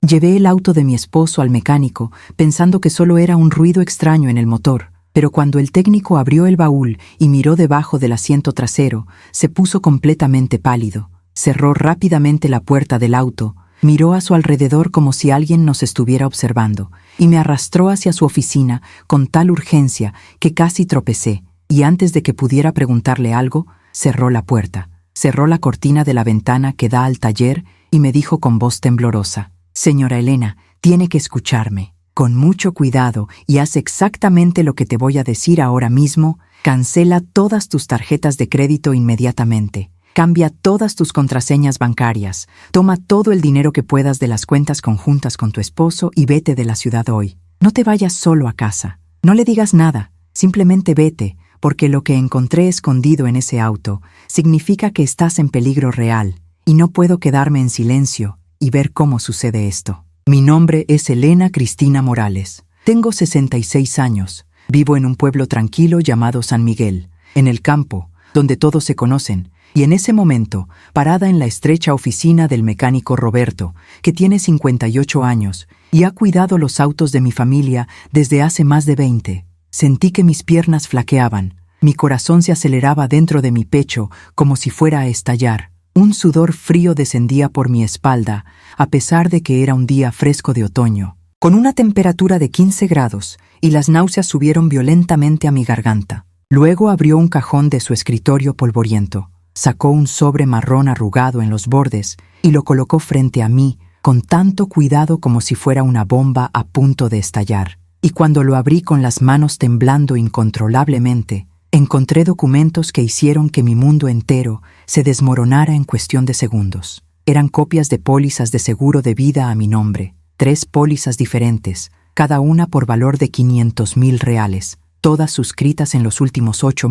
Llevé el auto de mi esposo al mecánico, pensando que solo era un ruido extraño en el motor, pero cuando el técnico abrió el baúl y miró debajo del asiento trasero, se puso completamente pálido. Cerró rápidamente la puerta del auto, miró a su alrededor como si alguien nos estuviera observando, y me arrastró hacia su oficina con tal urgencia que casi tropecé, y antes de que pudiera preguntarle algo, cerró la puerta, cerró la cortina de la ventana que da al taller y me dijo con voz temblorosa: «Señora Elena, tiene que escucharme. Con mucho cuidado y haz exactamente lo que te voy a decir ahora mismo. Cancela todas tus tarjetas de crédito inmediatamente. Cambia todas tus contraseñas bancarias. Toma todo el dinero que puedas de las cuentas conjuntas con tu esposo y vete de la ciudad hoy. No te vayas solo a casa. No le digas nada. Simplemente vete, porque lo que encontré escondido en ese auto significa que estás en peligro real, y no puedo quedarme en silencio y ver cómo sucede esto. Mi nombre es Elena Cristina Morales. Tengo 66 años. Vivo en un pueblo tranquilo llamado San Miguel, en el campo, donde todos se conocen, y en ese momento, parada en la estrecha oficina del mecánico Roberto, que tiene 58 años y ha cuidado los autos de mi familia desde hace más de 20, sentí que mis piernas flaqueaban, mi corazón se aceleraba dentro de mi pecho como si fuera a estallar. Un sudor frío descendía por mi espalda, a pesar de que era un día fresco de otoño, con una temperatura de 15 grados, y las náuseas subieron violentamente a mi garganta. Luego abrió un cajón de su escritorio polvoriento, sacó un sobre marrón arrugado en los bordes y lo colocó frente a mí, con tanto cuidado como si fuera una bomba a punto de estallar. Y cuando lo abrí con las manos temblando incontrolablemente, encontré documentos que hicieron que mi mundo entero se desmoronara en cuestión de segundos. Eran copias de pólizas de seguro de vida a mi nombre, 3 pólizas diferentes, cada una por valor de 500,000 reales, todas suscritas en los últimos 8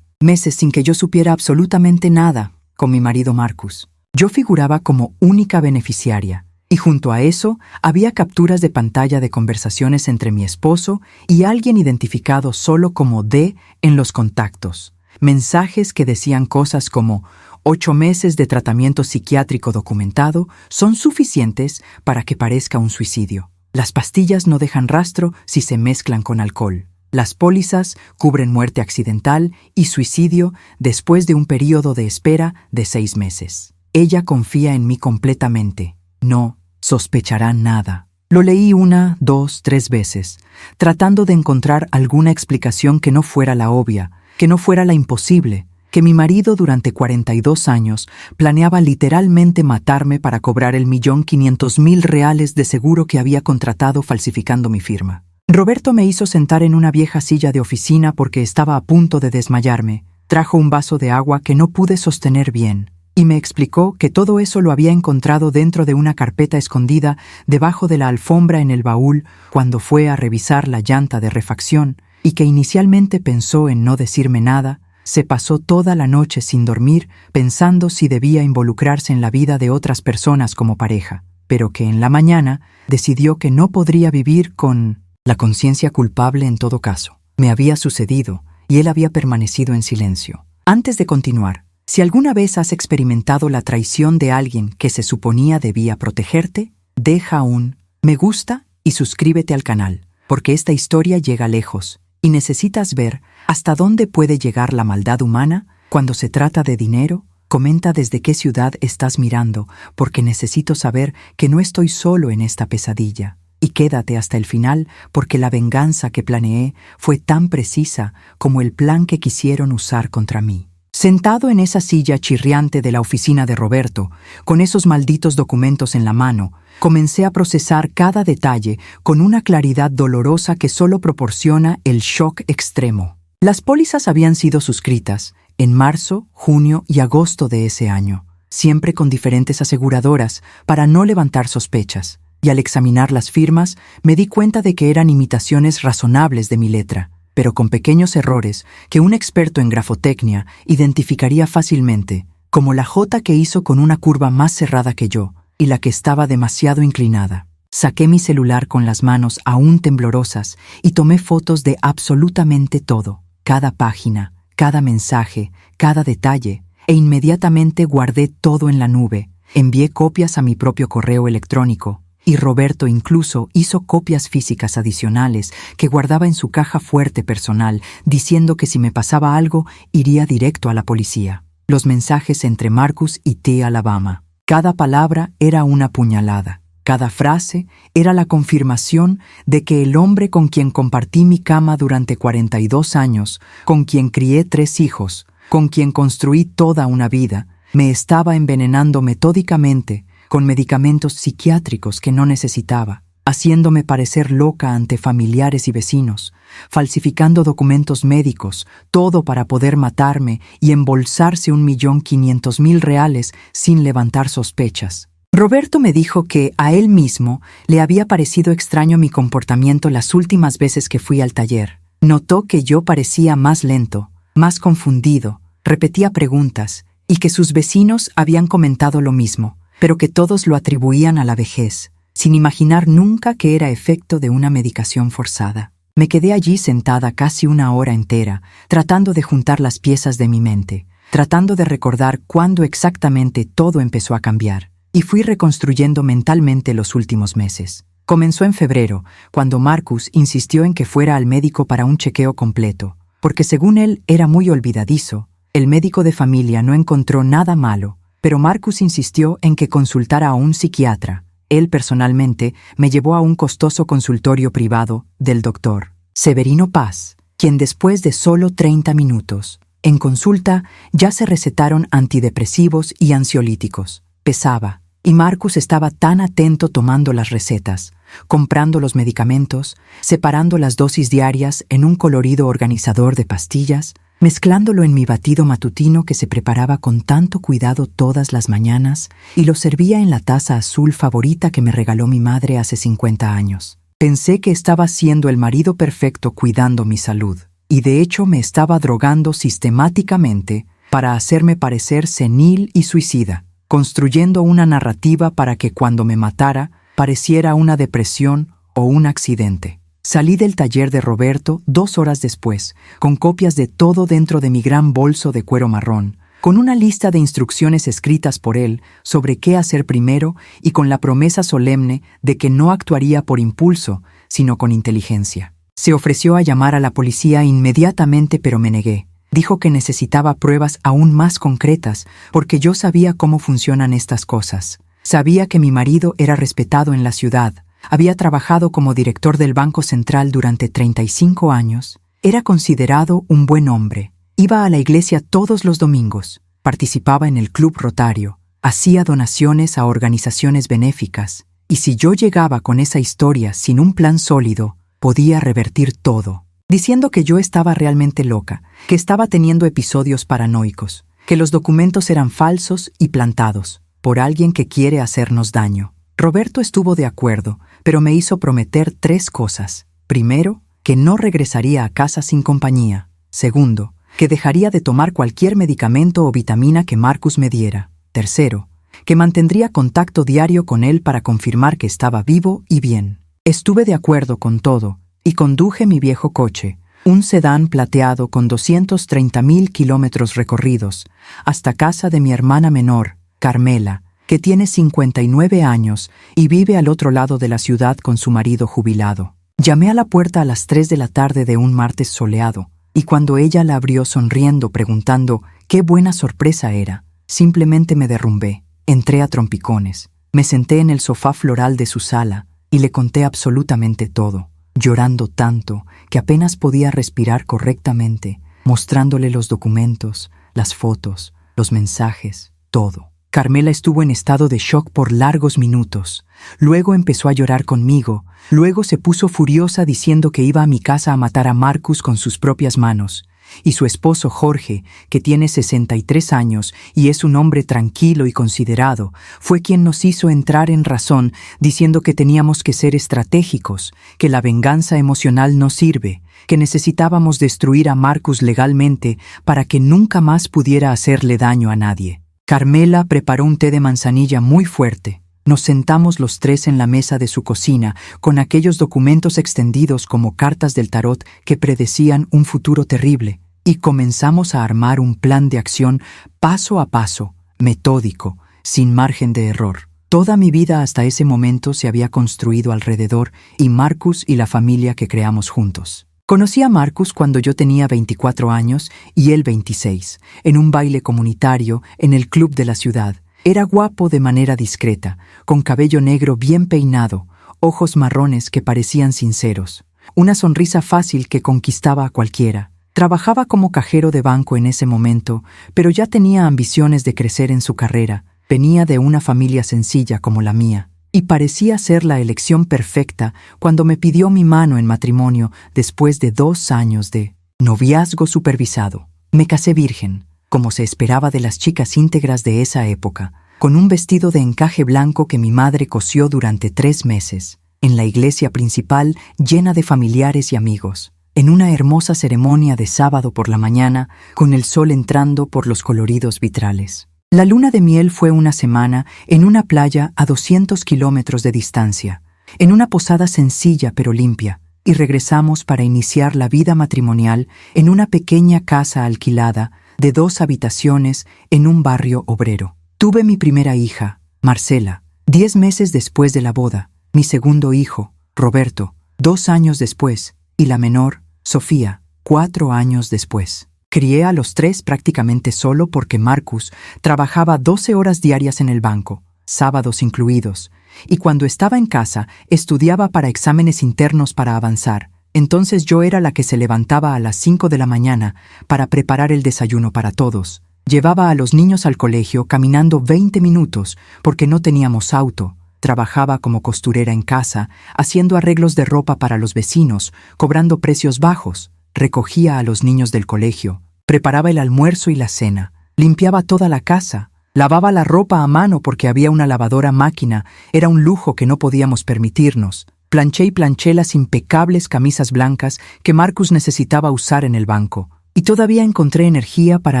meses sin que yo supiera absolutamente nada, con mi marido Marcus. Yo figuraba como única beneficiaria, y junto a eso había capturas de pantalla de conversaciones entre mi esposo y alguien identificado solo como D en los contactos. Mensajes que decían cosas como: 8 meses de tratamiento psiquiátrico documentado son suficientes para que parezca un suicidio. Las pastillas no dejan rastro si se mezclan con alcohol. Las pólizas cubren muerte accidental y suicidio después de un periodo de espera de 6 meses. Ella confía en mí completamente. No sospechará nada. Lo leí 1, 2, 3 veces, tratando de encontrar alguna explicación que no fuera la obvia, que no fuera la imposible, que mi marido durante 42 años planeaba literalmente matarme para cobrar el 1.500.000 reales de seguro que había contratado falsificando mi firma. Roberto me hizo sentar en una vieja silla de oficina porque estaba a punto de desmayarme. Trajo un vaso de agua que no pude sostener bien, y me explicó que todo eso lo había encontrado dentro de una carpeta escondida debajo de la alfombra en el baúl cuando fue a revisar la llanta de refacción, y que inicialmente pensó en no decirme nada. Se pasó toda la noche sin dormir pensando si debía involucrarse en la vida de otras personas como pareja, pero que en la mañana decidió que no podría vivir con la conciencia culpable en todo caso. Me había sucedido y él había permanecido en silencio. Antes de continuar, si alguna vez has experimentado la traición de alguien que se suponía debía protegerte, deja un me gusta y suscríbete al canal, porque esta historia llega lejos y necesitas ver hasta dónde puede llegar la maldad humana cuando se trata de dinero. Comenta desde qué ciudad estás mirando, porque necesito saber que no estoy solo en esta pesadilla. Y quédate hasta el final, porque la venganza que planeé fue tan precisa como el plan que quisieron usar contra mí. Sentado en esa silla chirriante de la oficina de Roberto, con esos malditos documentos en la mano, comencé a procesar cada detalle con una claridad dolorosa que solo proporciona el shock extremo. Las pólizas habían sido suscritas en marzo, junio y agosto de ese año, siempre con diferentes aseguradoras para no levantar sospechas, y al examinar las firmas me di cuenta de que eran imitaciones razonables de mi letra, pero con pequeños errores que un experto en grafotecnia identificaría fácilmente, como la J que hizo con una curva más cerrada que yo y la que estaba demasiado inclinada. Saqué mi celular con las manos aún temblorosas y tomé fotos de absolutamente todo, cada página, cada mensaje, cada detalle, e inmediatamente guardé todo en la nube. Envié copias a mi propio correo electrónico, y Roberto incluso hizo copias físicas adicionales que guardaba en su caja fuerte personal, diciendo que si me pasaba algo, iría directo a la policía. Los mensajes entre Marcus y T. Alabama. Cada palabra era una puñalada. Cada frase era la confirmación de que el hombre con quien compartí mi cama durante 42 años, con quien crié 3 hijos, con quien construí toda una vida, me estaba envenenando metódicamente con medicamentos psiquiátricos que no necesitaba, haciéndome parecer loca ante familiares y vecinos, falsificando documentos médicos, todo para poder matarme y embolsarse $1.500.000 sin levantar sospechas. Roberto me dijo que a él mismo le había parecido extraño mi comportamiento las últimas veces que fui al taller. Notó que yo parecía más lento, más confundido, repetía preguntas y que sus vecinos habían comentado lo mismo, pero que todos lo atribuían a la vejez, sin imaginar nunca que era efecto de una medicación forzada. Me quedé allí sentada casi 1 hora entera, tratando de juntar las piezas de mi mente, tratando de recordar cuándo exactamente todo empezó a cambiar. Y fui reconstruyendo mentalmente los últimos meses. Comenzó en febrero, cuando Marcus insistió en que fuera al médico para un chequeo completo, porque según él era muy olvidadizo. El médico de familia no encontró nada malo, pero Marcus insistió en que consultara a un psiquiatra. Él personalmente me llevó a un costoso consultorio privado del doctor Severino Paz, quien después de solo 30 minutos, en consulta, ya se recetaron antidepresivos y ansiolíticos. Pesaba, y Marcus estaba tan atento tomando las recetas, comprando los medicamentos, separando las dosis diarias en un colorido organizador de pastillas, mezclándolo en mi batido matutino que se preparaba con tanto cuidado todas las mañanas y lo servía en la taza azul favorita que me regaló mi madre hace 50 años. Pensé que estaba siendo el marido perfecto cuidando mi salud, y de hecho me estaba drogando sistemáticamente para hacerme parecer senil y suicida, construyendo una narrativa para que cuando me matara pareciera una depresión o un accidente. Salí del taller de Roberto 2 horas después, con copias de todo dentro de mi gran bolso de cuero marrón, con una lista de instrucciones escritas por él sobre qué hacer primero y con la promesa solemne de que no actuaría por impulso, sino con inteligencia. Se ofreció a llamar a la policía inmediatamente, pero me negué. Dijo que necesitaba pruebas aún más concretas porque yo sabía cómo funcionan estas cosas. Sabía que mi marido era respetado en la ciudad, había trabajado como director del Banco Central durante 35 años, era considerado un buen hombre, iba a la iglesia todos los domingos, participaba en el Club Rotario, hacía donaciones a organizaciones benéficas, y si yo llegaba con esa historia sin un plan sólido, podía revertir todo. Diciendo que yo estaba realmente loca, que estaba teniendo episodios paranoicos, que los documentos eran falsos y plantados por alguien que quiere hacernos daño. Roberto estuvo de acuerdo, pero me hizo prometer 3 cosas. Primero, que no regresaría a casa sin compañía. Segundo, que dejaría de tomar cualquier medicamento o vitamina que Marcus me diera. Tercero, que mantendría contacto diario con él para confirmar que estaba vivo y bien. Estuve de acuerdo con todo, y conduje mi viejo coche, un sedán plateado con 230.000 kilómetros recorridos, hasta casa de mi hermana menor, Carmela, que tiene 59 años y vive al otro lado de la ciudad con su marido jubilado. Llamé a la puerta a las 3 de la tarde de un martes soleado, y cuando ella la abrió sonriendo preguntando qué buena sorpresa era, simplemente me derrumbé. Entré a trompicones, me senté en el sofá floral de su sala y le conté absolutamente todo, llorando tanto que apenas podía respirar correctamente, mostrándole los documentos, las fotos, los mensajes, todo. Carmela estuvo en estado de shock por largos minutos. Luego empezó a llorar conmigo. Luego se puso furiosa diciendo que iba a mi casa a matar a Marcus con sus propias manos. Y su esposo Jorge, que tiene 63 años y es un hombre tranquilo y considerado, fue quien nos hizo entrar en razón diciendo que teníamos que ser estratégicos, que la venganza emocional no sirve, que necesitábamos destruir a Marcus legalmente para que nunca más pudiera hacerle daño a nadie. Carmela preparó un té de manzanilla muy fuerte. Nos sentamos los 3 en la mesa de su cocina, con aquellos documentos extendidos como cartas del tarot que predecían un futuro terrible, y comenzamos a armar un plan de acción paso a paso, metódico, sin margen de error. Toda mi vida hasta ese momento se había construido alrededor y Marcus y la familia que creamos juntos. Conocí a Marcus cuando yo tenía 24 años y él 26, en un baile comunitario en el club de la ciudad. Era guapo de manera discreta, con cabello negro bien peinado, ojos marrones que parecían sinceros, una sonrisa fácil que conquistaba a cualquiera. Trabajaba como cajero de banco en ese momento, pero ya tenía ambiciones de crecer en su carrera. Venía de una familia sencilla como la mía, y parecía ser la elección perfecta cuando me pidió mi mano en matrimonio después de 2 años de noviazgo supervisado. Me casé virgen, como se esperaba de las chicas íntegras de esa época, con un vestido de encaje blanco que mi madre cosió durante 3 meses, en la iglesia principal llena de familiares y amigos, en una hermosa ceremonia de sábado por la mañana, con el sol entrando por los coloridos vitrales. La luna de miel fue una semana en una playa a 200 kilómetros de distancia, en una posada sencilla pero limpia, y regresamos para iniciar la vida matrimonial en una pequeña casa alquilada de 2 habitaciones en un barrio obrero. Tuve mi primera hija, Marcela, 10 meses después de la boda, mi segundo hijo, Roberto, 2 años después, y la menor, Sofía, 4 años después. Crié a los 3 prácticamente solo porque Marcus trabajaba 12 horas diarias en el banco, sábados incluidos, y cuando estaba en casa estudiaba para exámenes internos para avanzar. Entonces yo era la que se levantaba a las 5 de la mañana para preparar el desayuno para todos. Llevaba a los niños al colegio caminando 20 minutos porque no teníamos auto. Trabajaba como costurera en casa, haciendo arreglos de ropa para los vecinos, cobrando precios bajos. Recogía a los niños del colegio, preparaba el almuerzo y la cena, limpiaba toda la casa, lavaba la ropa a mano porque había una lavadora máquina, era un lujo que no podíamos permitirnos. Planché y planché las impecables camisas blancas que Marcus necesitaba usar en el banco. Y todavía encontré energía para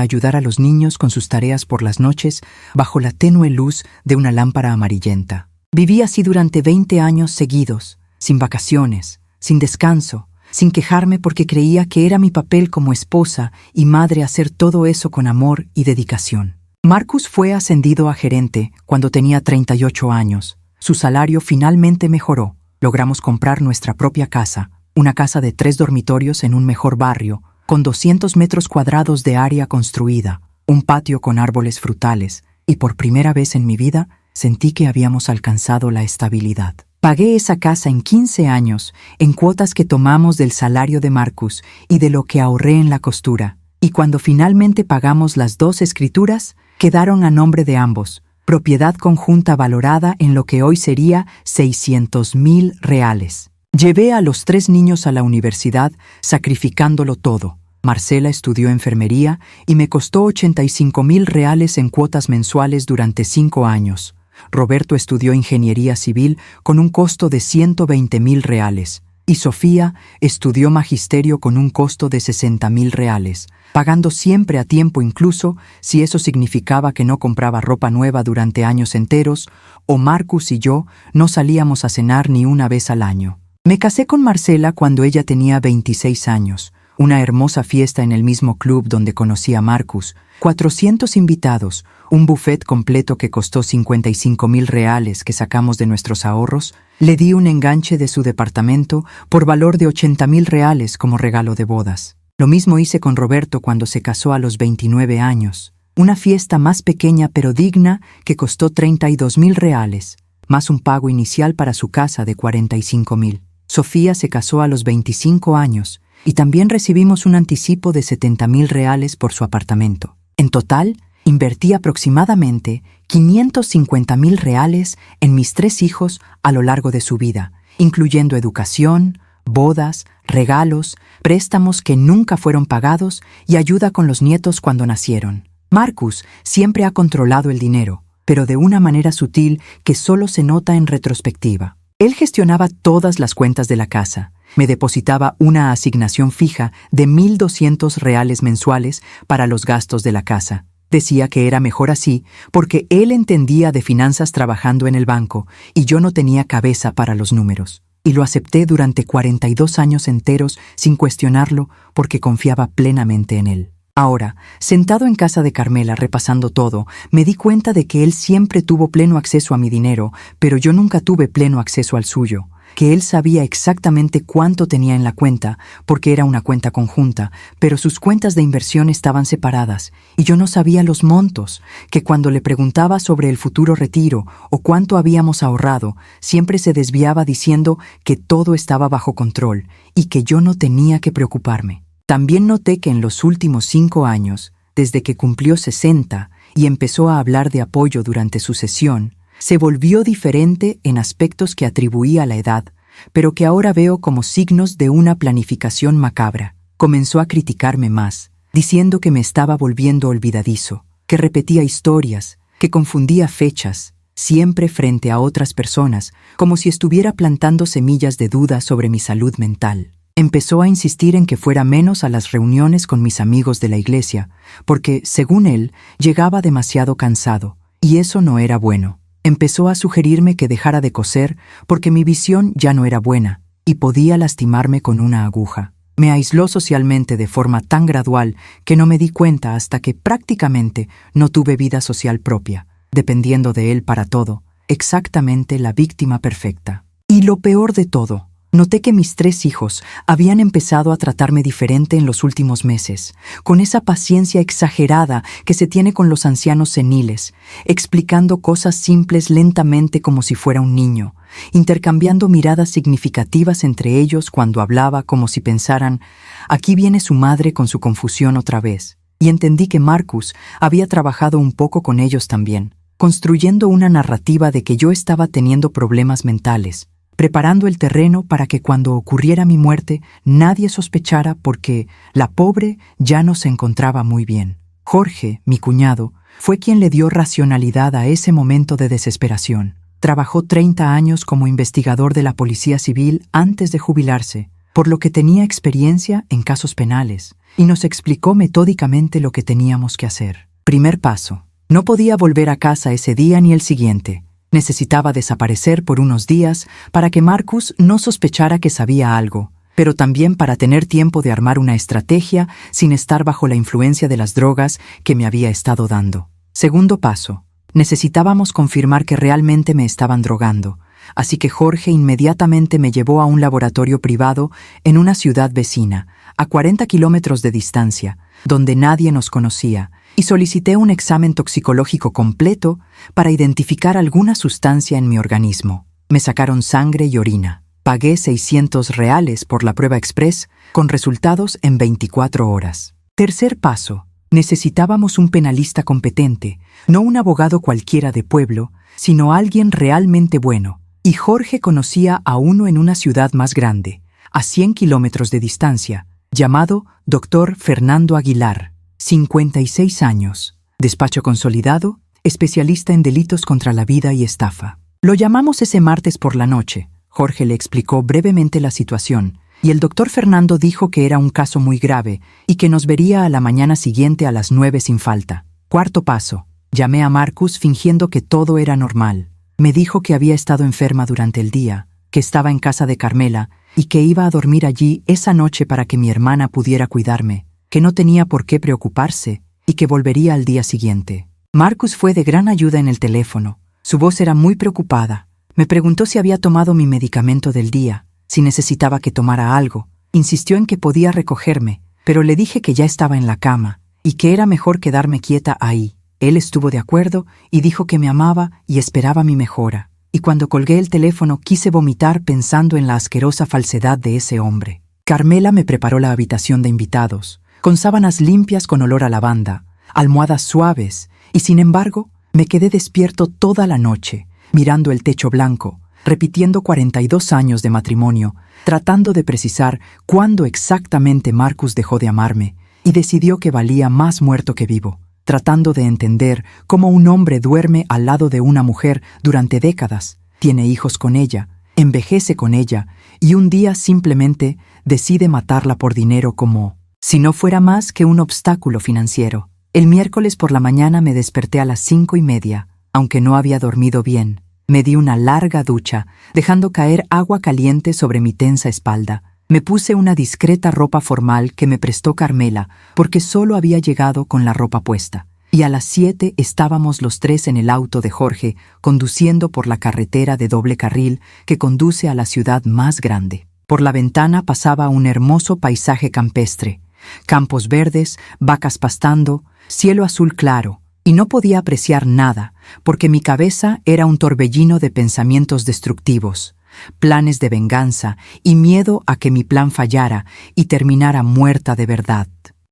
ayudar a los niños con sus tareas por las noches bajo la tenue luz de una lámpara amarillenta. Viví así durante 20 años seguidos, sin vacaciones, sin descanso, sin quejarme porque creía que era mi papel como esposa y madre hacer todo eso con amor y dedicación. Marcus fue ascendido a gerente cuando tenía 38 años. Su salario finalmente mejoró. Logramos comprar nuestra propia casa, una casa de 3 dormitorios en un mejor barrio, con 200 metros cuadrados de área construida, un patio con árboles frutales, y por primera vez en mi vida sentí que habíamos alcanzado la estabilidad. Pagué esa casa en 15 años, en cuotas que tomamos del salario de Marcus y de lo que ahorré en la costura. Y cuando finalmente pagamos las 2 escrituras, quedaron a nombre de ambos, propiedad conjunta valorada en lo que hoy sería 600,000 reales. Llevé a los 3 niños a la universidad, sacrificándolo todo. Marcela estudió enfermería y me costó 85,000 reales en cuotas mensuales durante 5 años. Roberto estudió ingeniería civil con un costo de 120,000 reales. Y Sofía estudió magisterio con un costo de 60,000 reales, pagando siempre a tiempo incluso si eso significaba que no compraba ropa nueva durante años enteros, o Marcus y yo no salíamos a cenar ni una vez al año. Me casé con Marcela cuando ella tenía 26 años. Una hermosa fiesta en el mismo club donde conocí a Marcus, 400 invitados, un buffet completo que costó 55,000 reales que sacamos de nuestros ahorros. Le di un enganche de su departamento por valor de 80,000 reales como regalo de bodas. Lo mismo hice con Roberto cuando se casó a los 29 años. Una fiesta más pequeña pero digna que costó 32,000 reales, más un pago inicial para su casa de 45,000. Sofía se casó a los 25 años y también recibimos un anticipo de 70,000 reales por su apartamento. En total, invertí aproximadamente 550,000 reales en mis 3 hijos a lo largo de su vida, incluyendo educación, bodas, regalos, préstamos que nunca fueron pagados y ayuda con los nietos cuando nacieron. Marcus siempre ha controlado el dinero, pero de una manera sutil que solo se nota en retrospectiva. Él gestionaba todas las cuentas de la casa. Me depositaba una asignación fija de 1,200 reales mensuales para los gastos de la casa. Decía que era mejor así porque él entendía de finanzas trabajando en el banco y yo no tenía cabeza para los números. Y lo acepté durante 42 años enteros sin cuestionarlo porque confiaba plenamente en él. Ahora, sentado en casa de Carmela repasando todo, me di cuenta de que él siempre tuvo pleno acceso a mi dinero, pero yo nunca tuve pleno acceso al suyo, que él sabía exactamente cuánto tenía en la cuenta, porque era una cuenta conjunta, pero sus cuentas de inversión estaban separadas, y yo no sabía los montos, que cuando le preguntaba sobre el futuro retiro o cuánto habíamos ahorrado, siempre se desviaba diciendo que todo estaba bajo control y que yo no tenía que preocuparme. También noté que en los últimos 5 años, desde que cumplió 60 y empezó a hablar de apoyo durante su sesión, se volvió diferente en aspectos que atribuía a la edad, pero que ahora veo como signos de una planificación macabra. Comenzó a criticarme más, diciendo que me estaba volviendo olvidadizo, que repetía historias, que confundía fechas, siempre frente a otras personas, como si estuviera plantando semillas de duda sobre mi salud mental. Empezó a insistir en que fuera menos a las reuniones con mis amigos de la iglesia, porque, según él, llegaba demasiado cansado, y eso no era bueno. Empezó a sugerirme que dejara de coser porque mi visión ya no era buena, y podía lastimarme con una aguja. Me aisló socialmente de forma tan gradual que no me di cuenta hasta que prácticamente no tuve vida social propia, dependiendo de él para todo, exactamente la víctima perfecta. Y lo peor de todo, noté que mis 3 hijos habían empezado a tratarme diferente en los últimos meses, con esa paciencia exagerada que se tiene con los ancianos seniles, explicando cosas simples lentamente como si fuera un niño, intercambiando miradas significativas entre ellos cuando hablaba como si pensaran, aquí viene su madre con su confusión otra vez. Y entendí que Marcus había trabajado un poco con ellos también, construyendo una narrativa de que yo estaba teniendo problemas mentales, preparando el terreno para que cuando ocurriera mi muerte nadie sospechara porque la pobre ya no se encontraba muy bien. Jorge, mi cuñado, fue quien le dio racionalidad a ese momento de desesperación. Trabajó 30 años como investigador de la Policía Civil antes de jubilarse, por lo que tenía experiencia en casos penales, y nos explicó metódicamente lo que teníamos que hacer. Primer paso: no podía volver a casa ese día ni el siguiente. Necesitaba desaparecer por unos días para que Marcus no sospechara que sabía algo, pero también para tener tiempo de armar una estrategia sin estar bajo la influencia de las drogas que me había estado dando. Segundo paso: necesitábamos confirmar que realmente me estaban drogando, así que Jorge inmediatamente me llevó a un laboratorio privado en una ciudad vecina, a 40 kilómetros de distancia, donde nadie nos conocía, y solicité un examen toxicológico completo para identificar alguna sustancia en mi organismo. Me sacaron sangre y orina. Pagué $600 por la prueba express, con resultados en 24 horas. Tercer paso: necesitábamos un penalista competente, no un abogado cualquiera de pueblo, sino alguien realmente bueno. Y Jorge conocía a uno en una ciudad más grande, a 100 kilómetros de distancia, llamado Dr. Fernando Aguilar, 56 años, despacho consolidado, especialista en delitos contra la vida y estafa. Lo llamamos ese martes por la noche. Jorge le explicó brevemente la situación, y el doctor Fernando dijo que era un caso muy grave y que nos vería a la mañana siguiente a las 9 sin falta. Cuarto paso: llamé a Marcus fingiendo que todo era normal. Me dijo que había estado enferma durante el día, que estaba en casa de Carmela y que iba a dormir allí esa noche para que mi hermana pudiera cuidarme, que no tenía por qué preocuparse y que volvería al día siguiente. Marcus fue de gran ayuda en el teléfono. Su voz era muy preocupada. Me preguntó si había tomado mi medicamento del día, si necesitaba que tomara algo. Insistió en que podía recogerme, pero le dije que ya estaba en la cama y que era mejor quedarme quieta ahí. Él estuvo de acuerdo y dijo que me amaba y esperaba mi mejora. Y cuando colgué el teléfono quise vomitar pensando en la asquerosa falsedad de ese hombre. Carmela me preparó la habitación de invitados, con sábanas limpias con olor a lavanda, almohadas suaves, y sin embargo, me quedé despierto toda la noche, mirando el techo blanco, repitiendo 42 años de matrimonio, tratando de precisar cuándo exactamente Marcus dejó de amarme y decidió que valía más muerto que vivo, tratando de entender cómo un hombre duerme al lado de una mujer durante décadas, tiene hijos con ella, envejece con ella y un día simplemente decide matarla por dinero como si no fuera más que un obstáculo financiero. El miércoles por la mañana me desperté a las 5:30, aunque no había dormido bien. Me di una larga ducha, dejando caer agua caliente sobre mi tensa espalda, Me puse una discreta ropa formal que me prestó Carmela porque solo había llegado con la ropa puesta. Y a las 7 estábamos los tres en el auto de Jorge, conduciendo por la carretera de doble carril que conduce a la ciudad más grande. Por la ventana pasaba un hermoso paisaje campestre, campos verdes, vacas pastando, cielo azul claro, y no podía apreciar nada, porque mi cabeza era un torbellino de pensamientos destructivos, planes de venganza y miedo a que mi plan fallara y terminara muerta de verdad.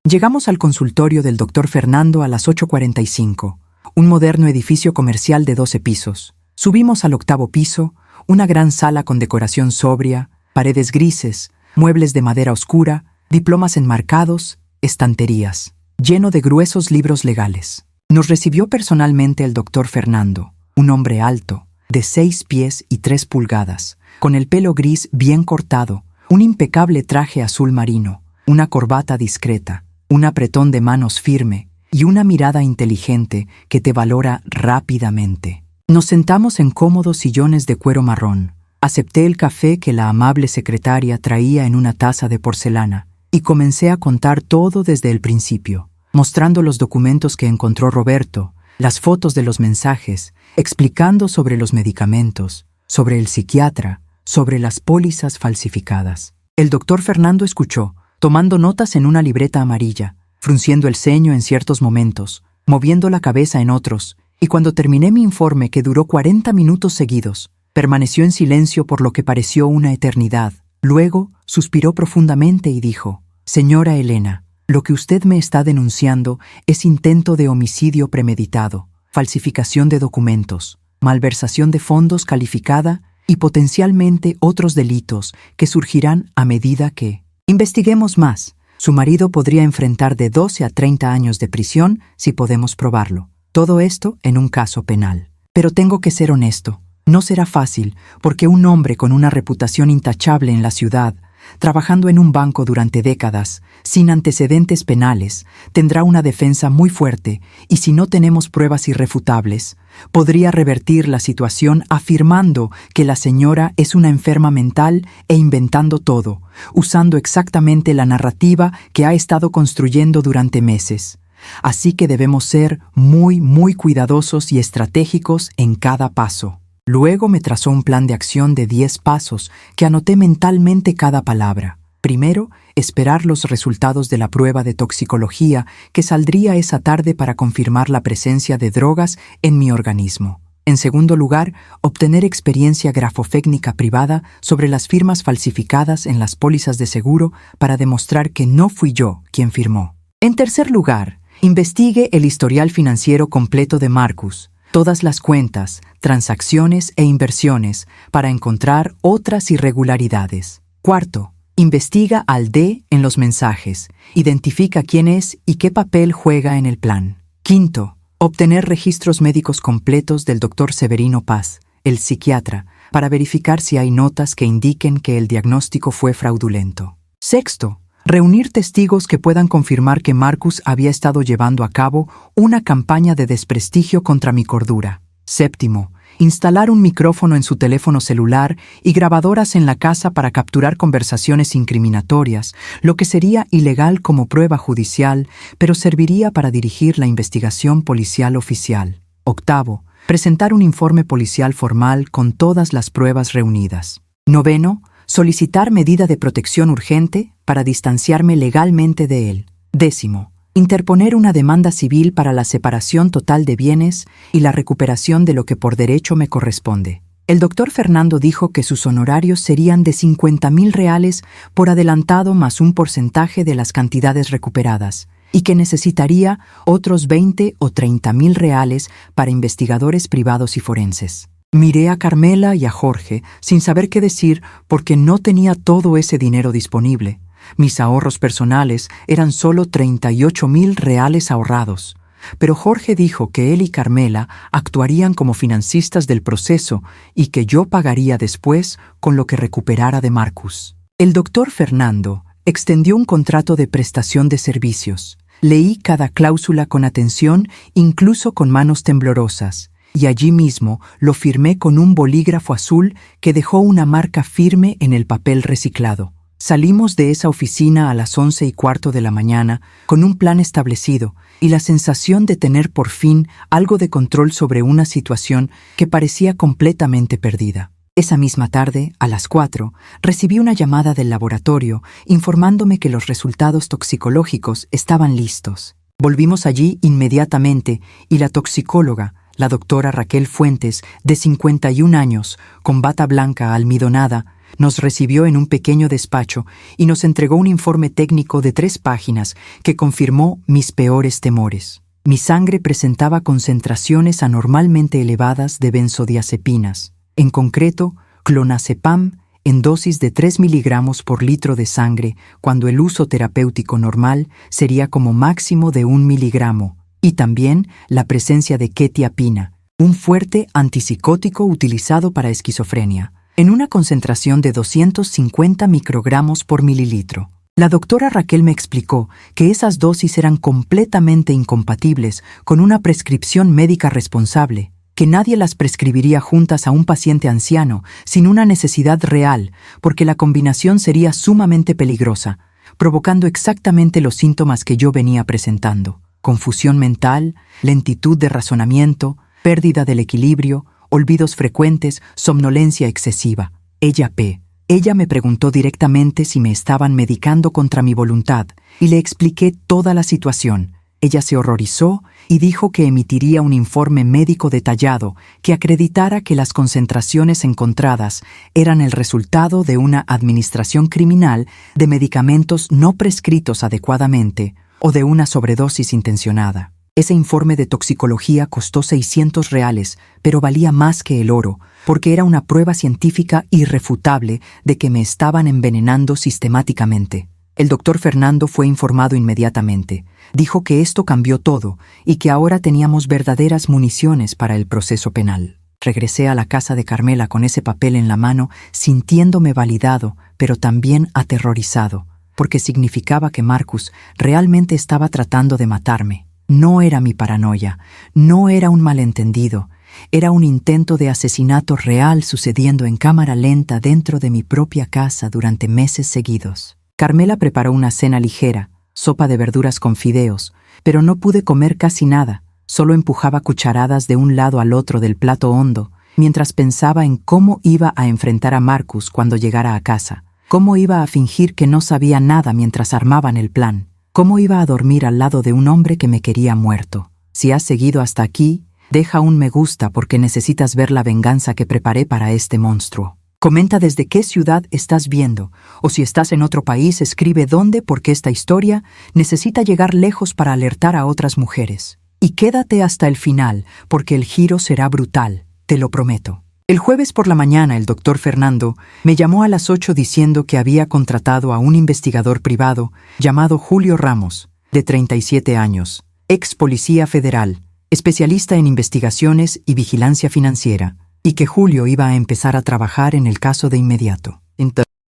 Llegamos al consultorio del doctor Fernando a las 8:45, un moderno edificio comercial de 12 pisos. Subimos al 8º piso, una gran sala con decoración sobria, paredes grises, muebles de madera oscura, diplomas enmarcados, estanterías, lleno de gruesos libros legales. Nos recibió personalmente el doctor Fernando, un hombre alto, de 6 pies y 3 pulgadas, con el pelo gris bien cortado, un impecable traje azul marino, una corbata discreta, un apretón de manos firme y una mirada inteligente que te valora rápidamente. Nos sentamos en cómodos sillones de cuero marrón. Acepté el café que la amable secretaria traía en una taza de porcelana y comencé a contar todo desde el principio, mostrando los documentos que encontró Roberto, las fotos de los mensajes, explicando sobre los medicamentos, sobre el psiquiatra, sobre las pólizas falsificadas. El doctor Fernando escuchó, tomando notas en una libreta amarilla, frunciendo el ceño en ciertos momentos, moviendo la cabeza en otros, y cuando terminé mi informe, que duró 40 minutos seguidos, permaneció en silencio por lo que pareció una eternidad. Luego suspiró profundamente y dijo: «Señora Elena, lo que usted me está denunciando es intento de homicidio premeditado, falsificación de documentos, malversación de fondos calificada y potencialmente otros delitos que surgirán a medida que investiguemos más. Su marido podría enfrentar de 12 a 30 años de prisión si podemos probarlo. Todo esto en un caso penal. Pero tengo que ser honesto. No será fácil, porque un hombre con una reputación intachable en la ciudad, trabajando en un banco durante décadas, sin antecedentes penales, tendrá una defensa muy fuerte y si no tenemos pruebas irrefutables, podría revertir la situación afirmando que la señora es una enferma mental e inventando todo, usando exactamente la narrativa que ha estado construyendo durante meses. Así que debemos ser muy cuidadosos y estratégicos en cada paso». Luego me trazó un plan de acción de 10 pasos que anoté mentalmente cada palabra. Primero, esperar los resultados de la prueba de toxicología que saldría esa tarde para confirmar la presencia de drogas en mi organismo. En segundo lugar, obtener experiencia grafofécnica privada sobre las firmas falsificadas en las pólizas de seguro para demostrar que no fui yo quien firmó. En tercer lugar, investigue el historial financiero completo de Marcus, todas las cuentas, transacciones e inversiones para encontrar otras irregularidades. Cuarto, investiga al D en los mensajes, identifica quién es y qué papel juega en el plan. Quinto, obtener registros médicos completos del Dr. Severino Paz, el psiquiatra, para verificar si hay notas que indiquen que el diagnóstico fue fraudulento. Sexto, reunir testigos que puedan confirmar que Marcus había estado llevando a cabo una campaña de desprestigio contra mi cordura. Séptimo, instalar un micrófono en su teléfono celular y grabadoras en la casa para capturar conversaciones incriminatorias, lo que sería ilegal como prueba judicial, pero serviría para dirigir la investigación policial oficial. Octavo, presentar un informe policial formal con todas las pruebas reunidas. Noveno, solicitar medida de protección urgente para distanciarme legalmente de él. Décimo, interponer una demanda civil para la separación total de bienes y la recuperación de lo que por derecho me corresponde. El doctor Fernando dijo que sus honorarios serían de 50,000 reales por adelantado más un porcentaje de las cantidades recuperadas y que necesitaría otros 20 o 30,000 reales para investigadores privados y forenses. Miré a Carmela y a Jorge sin saber qué decir porque no tenía todo ese dinero disponible. Mis ahorros personales eran solo 38,000 reales ahorrados. Pero Jorge dijo que él y Carmela actuarían como financistas del proceso y que yo pagaría después con lo que recuperara de Marcus. El doctor Fernando extendió un contrato de prestación de servicios. Leí cada cláusula con atención, incluso con manos temblorosas, y allí mismo lo firmé con un bolígrafo azul que dejó una marca firme en el papel reciclado. Salimos de esa oficina a las 11:15 de la mañana con un plan establecido y la sensación de tener por fin algo de control sobre una situación que parecía completamente perdida. Esa misma tarde, a las 4, recibí una llamada del laboratorio informándome que los resultados toxicológicos estaban listos. Volvimos allí inmediatamente y la toxicóloga, la doctora Raquel Fuentes, de 51 años, con bata blanca almidonada, nos recibió en un pequeño despacho y nos entregó un informe técnico de 3 páginas que confirmó mis peores temores. Mi sangre presentaba concentraciones anormalmente elevadas de benzodiazepinas, en concreto, clonazepam en dosis de 3 miligramos por litro de sangre, cuando el uso terapéutico normal sería como máximo de 1 miligramo, y también la presencia de quetiapina, un fuerte antipsicótico utilizado para esquizofrenia, en una concentración de 250 microgramos por mililitro. La doctora Raquel me explicó que esas dosis eran completamente incompatibles con una prescripción médica responsable, que nadie las prescribiría juntas a un paciente anciano sin una necesidad real, porque la combinación sería sumamente peligrosa, provocando exactamente los síntomas que yo venía presentando: confusión mental, lentitud de razonamiento, pérdida del equilibrio, olvidos frecuentes, somnolencia excesiva. Ella me preguntó directamente si me estaban medicando contra mi voluntad y le expliqué toda la situación. Ella se horrorizó y dijo que emitiría un informe médico detallado que acreditara que las concentraciones encontradas eran el resultado de una administración criminal de medicamentos no prescritos adecuadamente o de una sobredosis intencionada. Ese informe de toxicología costó $600, pero valía más que el oro, porque era una prueba científica irrefutable de que me estaban envenenando sistemáticamente. El doctor Fernando fue informado inmediatamente. Dijo que esto cambió todo y que ahora teníamos verdaderas municiones para el proceso penal. Regresé a la casa de Carmela con ese papel en la mano, sintiéndome validado, pero también aterrorizado, porque significaba que Marcus realmente estaba tratando de matarme. No era mi paranoia, no era un malentendido, era un intento de asesinato real sucediendo en cámara lenta dentro de mi propia casa durante meses seguidos. Carmela preparó una cena ligera, sopa de verduras con fideos, pero no pude comer casi nada, solo empujaba cucharadas de un lado al otro del plato hondo, mientras pensaba en cómo iba a enfrentar a Marcus cuando llegara a casa, cómo iba a fingir que no sabía nada mientras armaban el plan, cómo iba a dormir al lado de un hombre que me quería muerto. Si has seguido hasta aquí, deja un me gusta porque necesitas ver la venganza que preparé para este monstruo. Comenta desde qué ciudad estás viendo, o si estás en otro país, escribe dónde, porque esta historia necesita llegar lejos para alertar a otras mujeres. Y quédate hasta el final, porque el giro será brutal, te lo prometo. El jueves por la mañana el doctor Fernando me llamó a las 8 diciendo que había contratado a un investigador privado llamado Julio Ramos, de 37 años, ex policía federal, especialista en investigaciones y vigilancia financiera, y que Julio iba a empezar a trabajar en el caso de inmediato.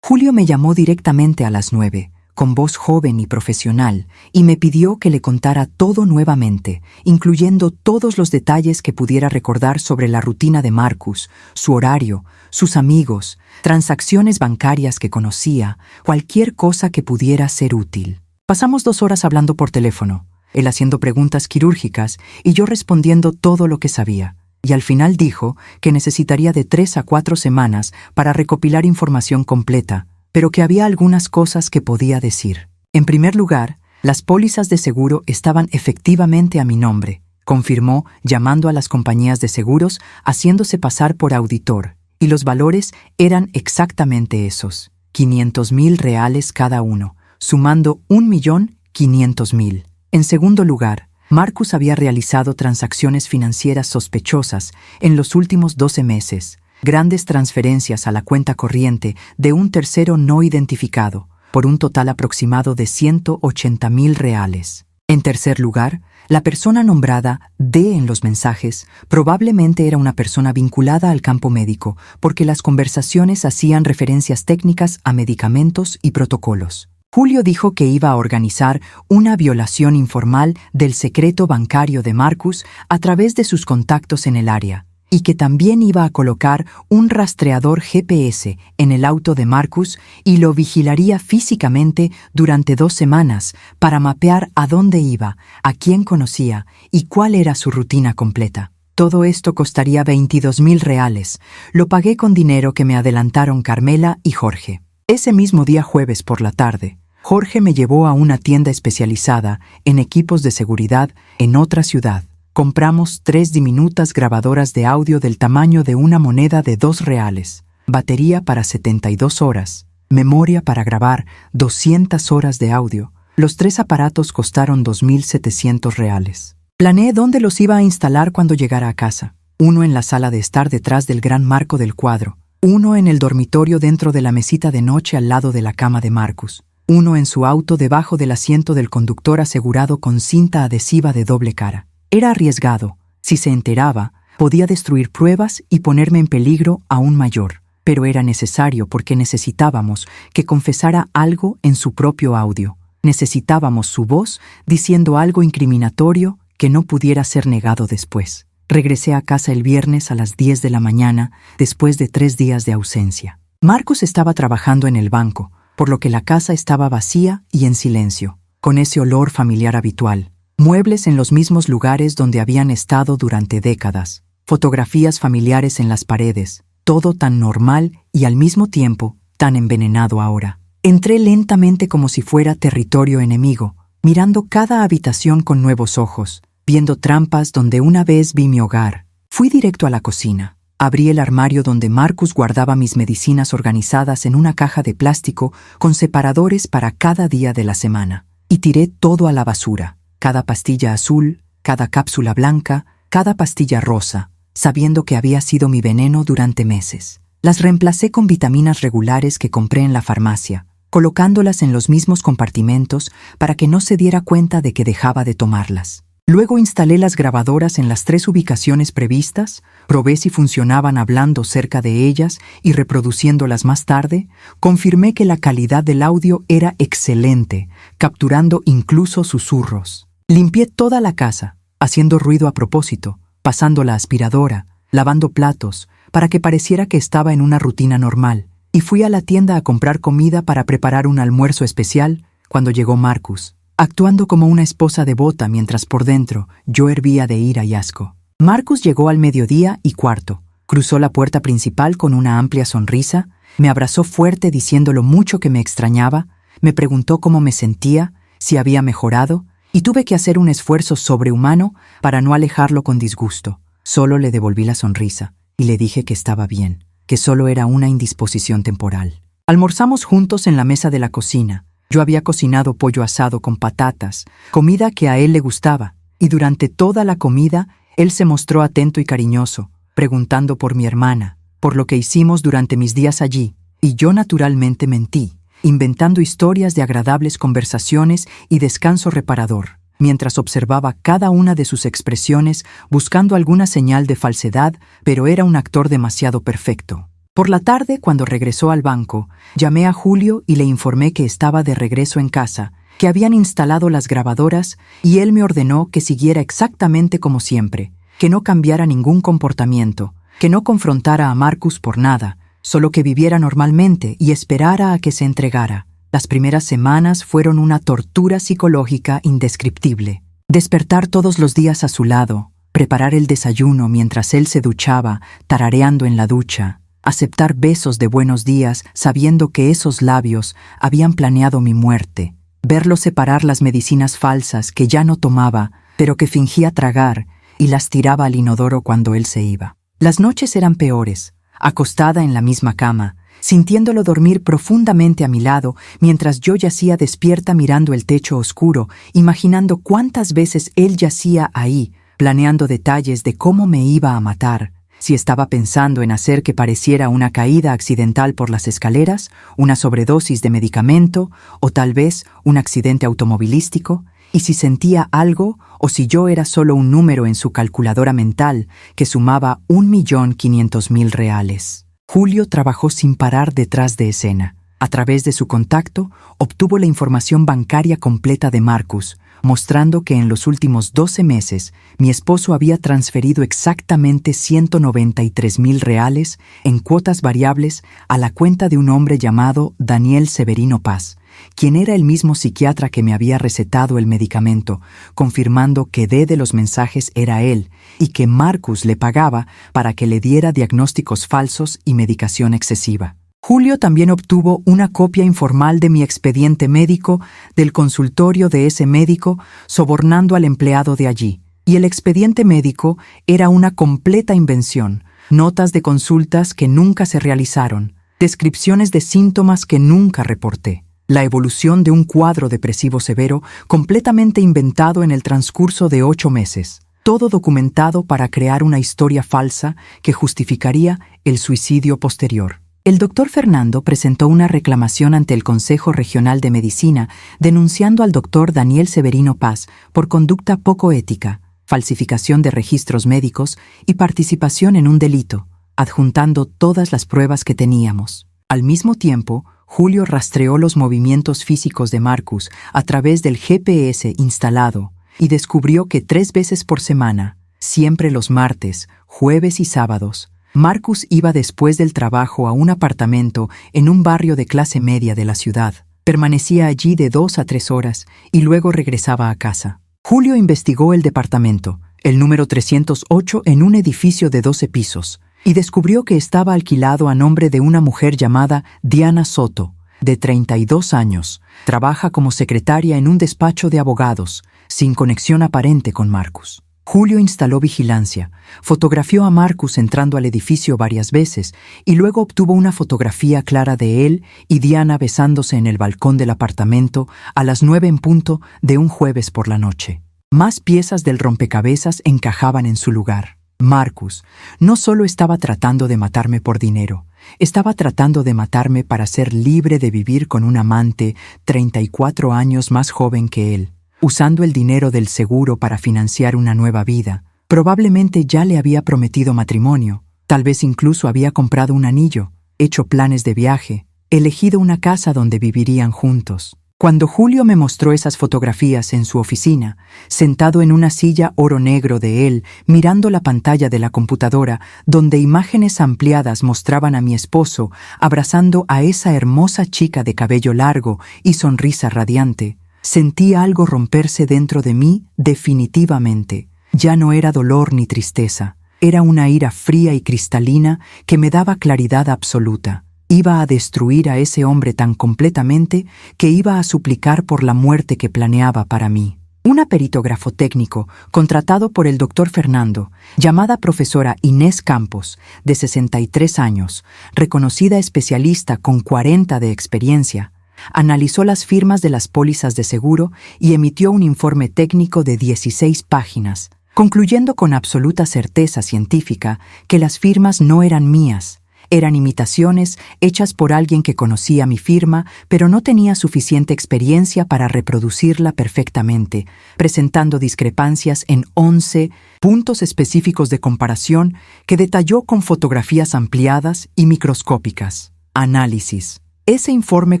Julio me llamó directamente a las 9, con voz joven y profesional, y me pidió que le contara todo nuevamente, incluyendo todos los detalles que pudiera recordar sobre la rutina de Marcus, su horario, sus amigos, transacciones bancarias que conocía, cualquier cosa que pudiera ser útil. Pasamos 2 horas hablando por teléfono, él haciendo preguntas quirúrgicas y yo respondiendo todo lo que sabía. Y al final dijo que necesitaría de 3 a 4 semanas para recopilar información completa, pero que había algunas cosas que podía decir. En primer lugar, las pólizas de seguro estaban efectivamente a mi nombre, confirmó llamando a las compañías de seguros, haciéndose pasar por auditor, y los valores eran exactamente esos, $500,000 cada uno, sumando 1.500.000. En segundo lugar, Marcus había realizado transacciones financieras sospechosas en los últimos 12 meses, grandes transferencias a la cuenta corriente de un tercero no identificado, por un total aproximado de $180,000. En tercer lugar, la persona nombrada D en los mensajes probablemente era una persona vinculada al campo médico, porque las conversaciones hacían referencias técnicas a medicamentos y protocolos. Julio dijo que iba a organizar una violación informal del secreto bancario de Marcus a través de sus contactos en el área, y que también iba a colocar un rastreador GPS en el auto de Marcus y lo vigilaría físicamente durante 2 semanas para mapear a dónde iba, a quién conocía y cuál era su rutina completa. Todo esto costaría 22.000 reales. Lo pagué con dinero que me adelantaron Carmela y Jorge. Ese mismo día jueves por la tarde, Jorge me llevó a una tienda especializada en equipos de seguridad en otra ciudad. Compramos 3 diminutas grabadoras de audio del tamaño de una moneda de 2 reales, batería para 72 horas, memoria para grabar 200 horas de audio. Los 3 aparatos costaron 2.700 reales. Planeé dónde los iba a instalar cuando llegara a casa. Uno en la sala de estar detrás del gran marco del cuadro, uno en el dormitorio dentro de la mesita de noche al lado de la cama de Marcus, uno en su auto debajo del asiento del conductor asegurado con cinta adhesiva de doble cara. Era arriesgado. Si se enteraba, podía destruir pruebas y ponerme en peligro aún mayor. Pero era necesario porque necesitábamos que confesara algo en su propio audio. Necesitábamos su voz diciendo algo incriminatorio que no pudiera ser negado después. Regresé a casa el viernes a las 10 de la mañana, después de 3 días de ausencia. Marcus estaba trabajando en el banco, por lo que la casa estaba vacía y en silencio, con ese olor familiar habitual. Muebles en los mismos lugares donde habían estado durante décadas. Fotografías familiares en las paredes. Todo tan normal y al mismo tiempo tan envenenado ahora. Entré lentamente como si fuera territorio enemigo, mirando cada habitación con nuevos ojos, viendo trampas donde una vez vi mi hogar. Fui directo a la cocina. Abrí el armario donde Marcus guardaba mis medicinas organizadas en una caja de plástico con separadores para cada día de la semana. Y tiré todo a la basura. Cada pastilla azul, cada cápsula blanca, cada pastilla rosa, sabiendo que había sido mi veneno durante meses. Las reemplacé con vitaminas regulares que compré en la farmacia, colocándolas en los mismos compartimentos para que no se diera cuenta de que dejaba de tomarlas. Luego instalé las grabadoras en las 3 ubicaciones previstas, probé si funcionaban hablando cerca de ellas y reproduciéndolas más tarde, confirmé que la calidad del audio era excelente, capturando incluso susurros. Limpié toda la casa, haciendo ruido a propósito, pasando la aspiradora, lavando platos, para que pareciera que estaba en una rutina normal, y fui a la tienda a comprar comida para preparar un almuerzo especial cuando llegó Marcus, actuando como una esposa devota mientras por dentro yo hervía de ira y asco. Marcus llegó al 12:15, cruzó la puerta principal con una amplia sonrisa, me abrazó fuerte diciendo lo mucho que me extrañaba, me preguntó cómo me sentía, si había mejorado, y tuve que hacer un esfuerzo sobrehumano para no alejarlo con disgusto. Solo le devolví la sonrisa y le dije que estaba bien, que solo era una indisposición temporal. Almorzamos juntos en la mesa de la cocina. Yo había cocinado pollo asado con patatas, comida que a él le gustaba, y durante toda la comida él se mostró atento y cariñoso, preguntando por mi hermana, por lo que hicimos durante mis días allí, y yo naturalmente mentí, inventando historias de agradables conversaciones y descanso reparador, mientras observaba cada una de sus expresiones buscando alguna señal de falsedad, pero era un actor demasiado perfecto. Por la tarde, cuando regresó al banco, llamé a Julio y le informé que estaba de regreso en casa, que habían instalado las grabadoras y él me ordenó que siguiera exactamente como siempre, que no cambiara ningún comportamiento, que no confrontara a Marcus por nada, solo que viviera normalmente y esperara a que se entregara. Las primeras semanas fueron una tortura psicológica indescriptible. Despertar todos los días a su lado, preparar el desayuno mientras él se duchaba, tarareando en la ducha, aceptar besos de buenos días sabiendo que esos labios habían planeado mi muerte, verlo separar las medicinas falsas que ya no tomaba, pero que fingía tragar, y las tiraba al inodoro cuando él se iba. Las noches eran peores, acostada en la misma cama, sintiéndolo dormir profundamente a mi lado, mientras yo yacía despierta mirando el techo oscuro, imaginando cuántas veces él yacía ahí, planeando detalles de cómo me iba a matar, si estaba pensando en hacer que pareciera una caída accidental por las escaleras, una sobredosis de medicamento o tal vez un accidente automovilístico, y si sentía algo o si yo era solo un número en su calculadora mental que sumaba 1.500.000 reales. Julio trabajó sin parar detrás de escena. A través de su contacto, obtuvo la información bancaria completa de Marcus, mostrando que en los últimos 12 meses mi esposo había transferido exactamente 193,000 reales en cuotas variables a la cuenta de un hombre llamado Daniel Severino Paz, quien era el mismo psiquiatra que me había recetado el medicamento, confirmando que de los mensajes era él y que Marcus le pagaba para que le diera diagnósticos falsos y medicación excesiva. Julio también obtuvo una copia informal de mi expediente médico del consultorio de ese médico, sobornando al empleado de allí. Y el expediente médico era una completa invención, notas de consultas que nunca se realizaron, descripciones de síntomas que nunca reporté, la evolución de un cuadro depresivo severo completamente inventado en el transcurso de 8 meses, todo documentado para crear una historia falsa que justificaría el suicidio posterior. El doctor Fernando presentó una reclamación ante el Consejo Regional de Medicina denunciando al doctor Daniel Severino Paz por conducta poco ética, falsificación de registros médicos y participación en un delito, adjuntando todas las pruebas que teníamos. Al mismo tiempo, Julio rastreó los movimientos físicos de Marcus a través del GPS instalado y descubrió que 3 veces por semana, siempre los martes, jueves y sábados, Marcus iba después del trabajo a un apartamento en un barrio de clase media de la ciudad. Permanecía allí de 2 a 3 horas y luego regresaba a casa. Julio investigó el departamento, el número 308, en un edificio de 12 pisos, y descubrió que estaba alquilado a nombre de una mujer llamada Diana Soto, de 32 años. Trabaja como secretaria en un despacho de abogados, sin conexión aparente con Marcus. Julio instaló vigilancia, fotografió a Marcus entrando al edificio varias veces y luego obtuvo una fotografía clara de él y Diana besándose en el balcón del apartamento a las 9 en punto de un jueves por la noche. Más piezas del rompecabezas encajaban en su lugar. Marcus no solo estaba tratando de matarme por dinero, estaba tratando de matarme para ser libre de vivir con un amante 34 años más joven que él. Usando el dinero del seguro para financiar una nueva vida. Probablemente ya le había prometido matrimonio, tal vez incluso había comprado un anillo, hecho planes de viaje, elegido una casa donde vivirían juntos. Cuando Julio me mostró esas fotografías en su oficina, sentado en una silla oro negro de él, mirando la pantalla de la computadora, donde imágenes ampliadas mostraban a mi esposo abrazando a esa hermosa chica de cabello largo y sonrisa radiante, sentí algo romperse dentro de mí definitivamente. Ya no era dolor ni tristeza, era una ira fría y cristalina que me daba claridad absoluta. Iba a destruir a ese hombre tan completamente que iba a suplicar por la muerte que planeaba para mí. Una peritógrafo técnico, contratado por el doctor Fernando, llamada profesora Inés Campos, de 63 años, reconocida especialista con 40 de experiencia, analizó las firmas de las pólizas de seguro y emitió un informe técnico de 16 páginas, concluyendo con absoluta certeza científica que las firmas no eran mías, eran imitaciones hechas por alguien que conocía mi firma, pero no tenía suficiente experiencia para reproducirla perfectamente, presentando discrepancias en 11 puntos específicos de comparación que detalló con fotografías ampliadas y microscópicas. Análisis. Ese informe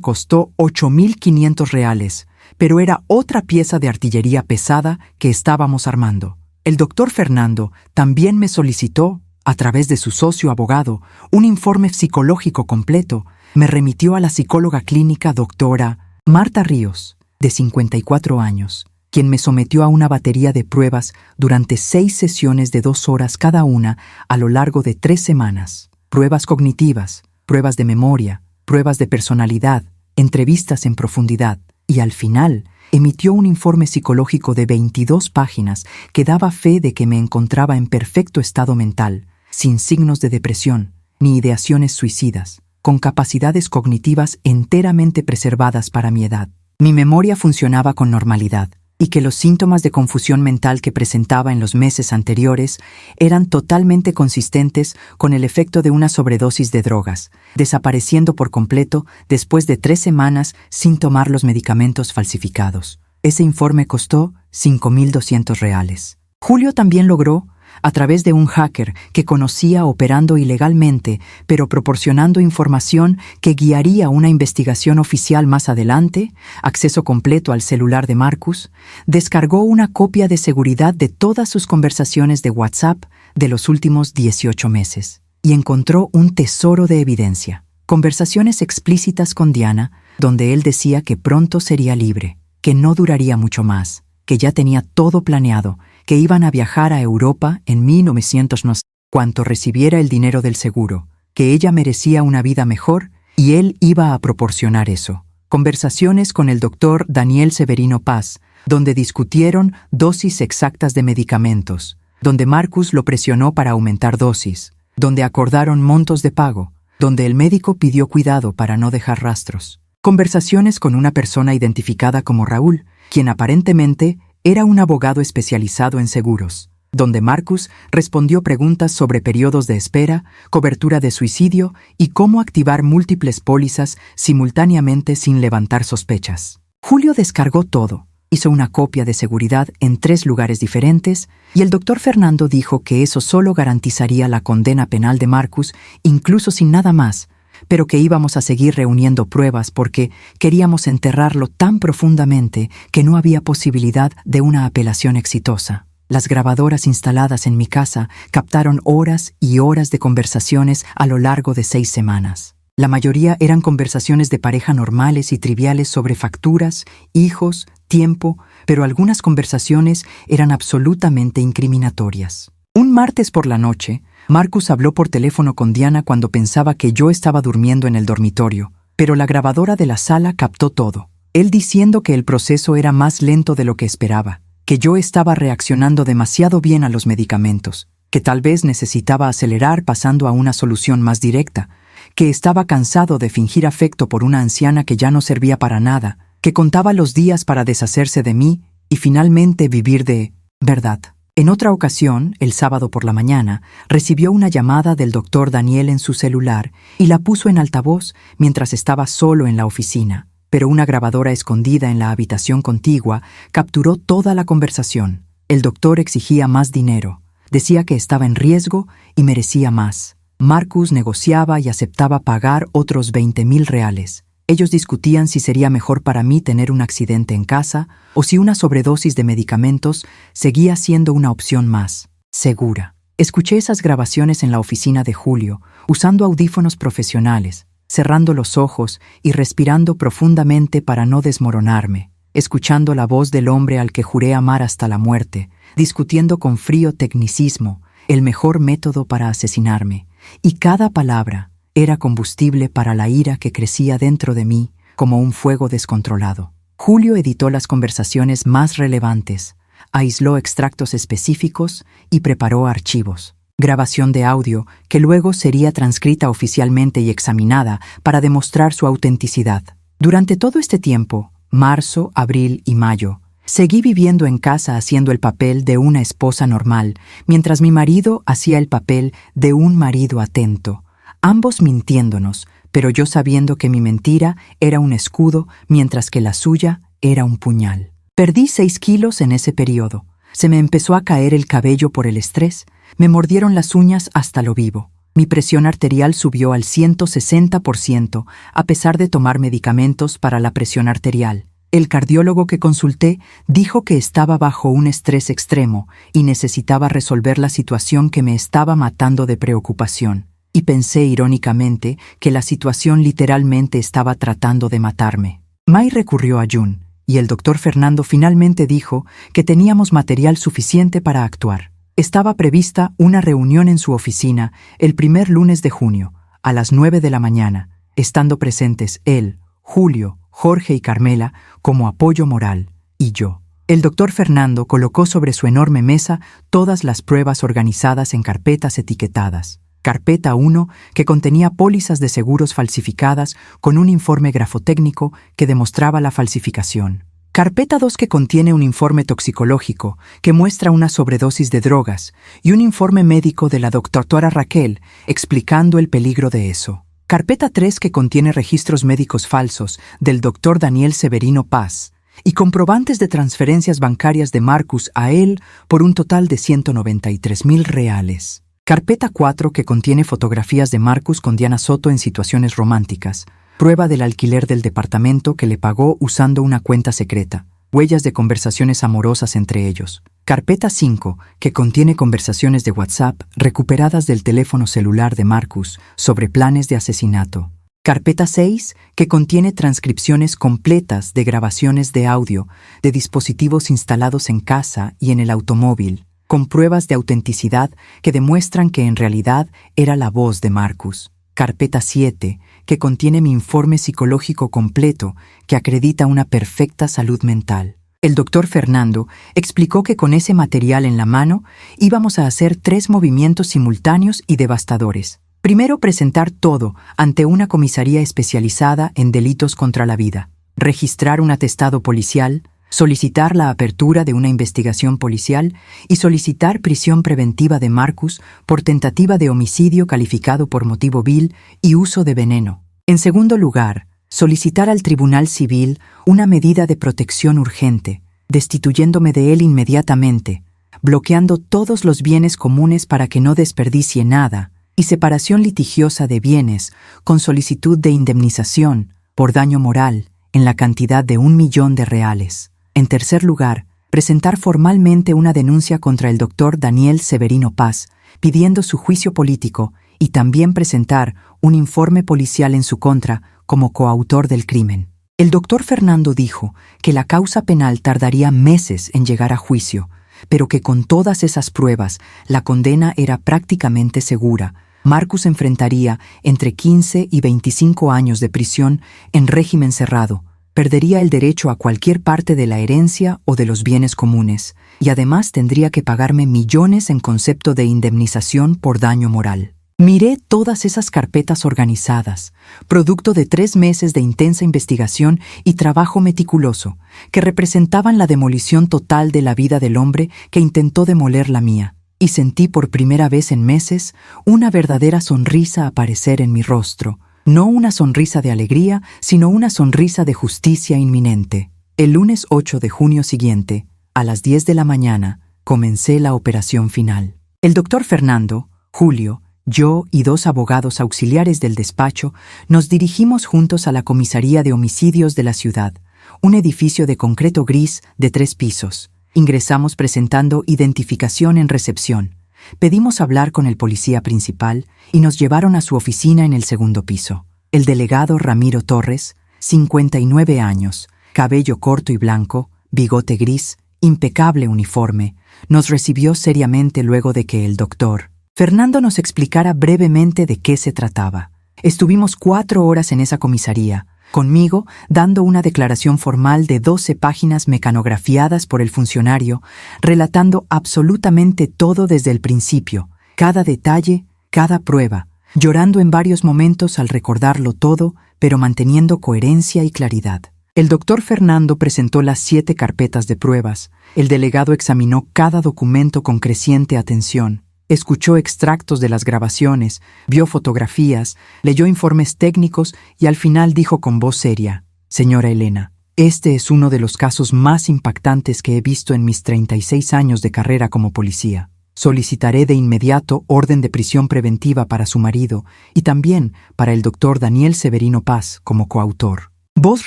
costó 8,500 reales, pero era otra pieza de artillería pesada que estábamos armando. El doctor Fernando también me solicitó, a través de su socio abogado, un informe psicológico completo. Me remitió a la psicóloga clínica doctora Marta Ríos, de 54 años, quien me sometió a una batería de pruebas durante 6 sesiones de 2 horas cada una a lo largo de 3 semanas. Pruebas cognitivas, pruebas de memoria, pruebas de personalidad, entrevistas en profundidad, y al final emitió un informe psicológico de 22 páginas que daba fe de que me encontraba en perfecto estado mental, sin signos de depresión ni ideaciones suicidas, con capacidades cognitivas enteramente preservadas para mi edad. Mi memoria funcionaba con normalidad, y que los síntomas de confusión mental que presentaba en los meses anteriores eran totalmente consistentes con el efecto de una sobredosis de drogas, desapareciendo por completo después de 3 semanas sin tomar los medicamentos falsificados. Ese informe costó 5,200 reales. Julio también logró, a través de un hacker que conocía operando ilegalmente, pero proporcionando información que guiaría una investigación oficial más adelante, acceso completo al celular de Marcus, descargó una copia de seguridad de todas sus conversaciones de WhatsApp de los últimos 18 meses y encontró un tesoro de evidencia. Conversaciones explícitas con Diana, donde él decía que pronto sería libre, que no duraría mucho más, que ya tenía todo planeado, que iban a viajar a Europa en 1990 cuanto recibiera el dinero del seguro, que ella merecía una vida mejor y él iba a proporcionar eso. Conversaciones con el doctor Daniel Severino Paz, donde discutieron dosis exactas de medicamentos, donde Marcus lo presionó para aumentar dosis, donde acordaron montos de pago, donde el médico pidió cuidado para no dejar rastros. Conversaciones con una persona identificada como Raúl, quien aparentemente era un abogado especializado en seguros, donde Marcus respondió preguntas sobre periodos de espera, cobertura de suicidio y cómo activar múltiples pólizas simultáneamente sin levantar sospechas. Julio descargó todo, hizo una copia de seguridad en 3 lugares diferentes y el doctor Fernando dijo que eso solo garantizaría la condena penal de Marcus, incluso sin nada más, pero que íbamos a seguir reuniendo pruebas porque queríamos enterrarlo tan profundamente que no había posibilidad de una apelación exitosa. Las grabadoras instaladas en mi casa captaron horas y horas de conversaciones a lo largo de 6 semanas. La mayoría eran conversaciones de pareja normales y triviales sobre facturas, hijos, tiempo, pero algunas conversaciones eran absolutamente incriminatorias. Un martes por la noche, Marcus habló por teléfono con Diana cuando pensaba que yo estaba durmiendo en el dormitorio, pero la grabadora de la sala captó todo. Él diciendo que el proceso era más lento de lo que esperaba, que yo estaba reaccionando demasiado bien a los medicamentos, que tal vez necesitaba acelerar pasando a una solución más directa, que estaba cansado de fingir afecto por una anciana que ya no servía para nada, que contaba los días para deshacerse de mí y finalmente vivir de verdad. En otra ocasión, el sábado por la mañana, recibió una llamada del doctor Daniel en su celular y la puso en altavoz mientras estaba solo en la oficina, pero una grabadora escondida en la habitación contigua capturó toda la conversación. El doctor exigía más dinero, decía que estaba en riesgo y merecía más. Marcus negociaba y aceptaba pagar otros 20,000 reales. Ellos discutían si sería mejor para mí tener un accidente en casa o si una sobredosis de medicamentos seguía siendo una opción más segura. Escuché esas grabaciones en la oficina de Julio, usando audífonos profesionales, cerrando los ojos y respirando profundamente para no desmoronarme, escuchando la voz del hombre al que juré amar hasta la muerte, discutiendo con frío tecnicismo el mejor método para asesinarme, y cada palabra era combustible para la ira que crecía dentro de mí como un fuego descontrolado. Julio editó las conversaciones más relevantes, aisló extractos específicos y preparó archivos. Grabación de audio que luego sería transcrita oficialmente y examinada para demostrar su autenticidad. Durante todo este tiempo, marzo, abril y mayo, seguí viviendo en casa haciendo el papel de una esposa normal, mientras mi marido hacía el papel de un marido atento. Ambos mintiéndonos, pero yo sabiendo que mi mentira era un escudo, mientras que la suya era un puñal. Perdí 6 kilos en ese periodo. Se me empezó a caer el cabello por el estrés, me mordieron las uñas hasta lo vivo. Mi presión arterial subió al 160%, a pesar de tomar medicamentos para la presión arterial. El cardiólogo que consulté dijo que estaba bajo un estrés extremo y necesitaba resolver la situación que me estaba matando de preocupación. Y pensé irónicamente que la situación literalmente estaba tratando de matarme. Mai recurrió a Jun, y el doctor Fernando finalmente dijo que teníamos material suficiente para actuar. Estaba prevista una reunión en su oficina el primer lunes de junio, a las 9 de la mañana, estando presentes él, Julio, Jorge y Carmela como apoyo moral, y yo. El doctor Fernando colocó sobre su enorme mesa todas las pruebas organizadas en carpetas etiquetadas. Carpeta 1, que contenía pólizas de seguros falsificadas con un informe grafotécnico que demostraba la falsificación. Carpeta 2, que contiene un informe toxicológico que muestra una sobredosis de drogas y un informe médico de la doctora Raquel explicando el peligro de eso. Carpeta 3, que contiene registros médicos falsos del doctor Daniel Severino Paz y comprobantes de transferencias bancarias de Marcus a él por un total de 193,000 reales. Carpeta 4 que contiene fotografías de Marcus con Diana Soto en situaciones románticas, prueba del alquiler del departamento que le pagó usando una cuenta secreta, huellas de conversaciones amorosas entre ellos. Carpeta 5 que contiene conversaciones de WhatsApp recuperadas del teléfono celular de Marcus sobre planes de asesinato. Carpeta 6 que contiene transcripciones completas de grabaciones de audio de dispositivos instalados en casa y en el automóvil, con pruebas de autenticidad que demuestran que en realidad era la voz de Marcus. Carpeta 7, que contiene mi informe psicológico completo que acredita una perfecta salud mental. El doctor Fernando explicó que con ese material en la mano íbamos a hacer 3 movimientos simultáneos y devastadores. Primero, presentar todo ante una comisaría especializada en delitos contra la vida, registrar un atestado policial, solicitar la apertura de una investigación policial y solicitar prisión preventiva de Marcus por tentativa de homicidio calificado por motivo vil y uso de veneno. En segundo lugar, solicitar al Tribunal Civil una medida de protección urgente, destituyéndome de él inmediatamente, bloqueando todos los bienes comunes para que no desperdicie nada, y separación litigiosa de bienes con solicitud de indemnización por daño moral en la cantidad de 1 millón de reales. En tercer lugar, presentar formalmente una denuncia contra el doctor Daniel Severino Paz, pidiendo su juicio político y también presentar un informe policial en su contra como coautor del crimen. El doctor Fernando dijo que la causa penal tardaría meses en llegar a juicio, pero que con todas esas pruebas la condena era prácticamente segura. Marcus enfrentaría entre 15 y 25 años de prisión en régimen cerrado, perdería el derecho a cualquier parte de la herencia o de los bienes comunes, y además tendría que pagarme millones en concepto de indemnización por daño moral. Miré todas esas carpetas organizadas, producto de 3 meses de intensa investigación y trabajo meticuloso, que representaban la demolición total de la vida del hombre que intentó demoler la mía, y sentí por primera vez en meses una verdadera sonrisa aparecer en mi rostro, no una sonrisa de alegría, sino una sonrisa de justicia inminente. El lunes 8 de junio siguiente, a las 10 de la mañana, comencé la operación final. El doctor Fernando, Julio, yo y 2 abogados auxiliares del despacho nos dirigimos juntos a la comisaría de homicidios de la ciudad, un edificio de concreto gris de 3 pisos. Ingresamos presentando identificación en recepción. Pedimos hablar con el policía principal y nos llevaron a su oficina en el segundo piso. El delegado Ramiro Torres, 59 años, cabello corto y blanco, bigote gris, impecable uniforme, nos recibió seriamente luego de que el doctor Fernando nos explicara brevemente de qué se trataba. Estuvimos 4 horas en esa comisaría, conmigo dando una declaración formal de 12 páginas mecanografiadas por el funcionario, relatando absolutamente todo desde el principio, cada detalle, cada prueba, llorando en varios momentos al recordarlo todo, pero manteniendo coherencia y claridad. El doctor Fernando presentó las 7 carpetas de pruebas. El delegado examinó cada documento con creciente atención. Escuchó extractos de las grabaciones, vio fotografías, leyó informes técnicos y al final dijo con voz seria: «Señora Elena, este es uno de los casos más impactantes que he visto en mis 36 años de carrera como policía. Solicitaré de inmediato orden de prisión preventiva para su marido y también para el doctor Daniel Severino Paz como coautor. Vos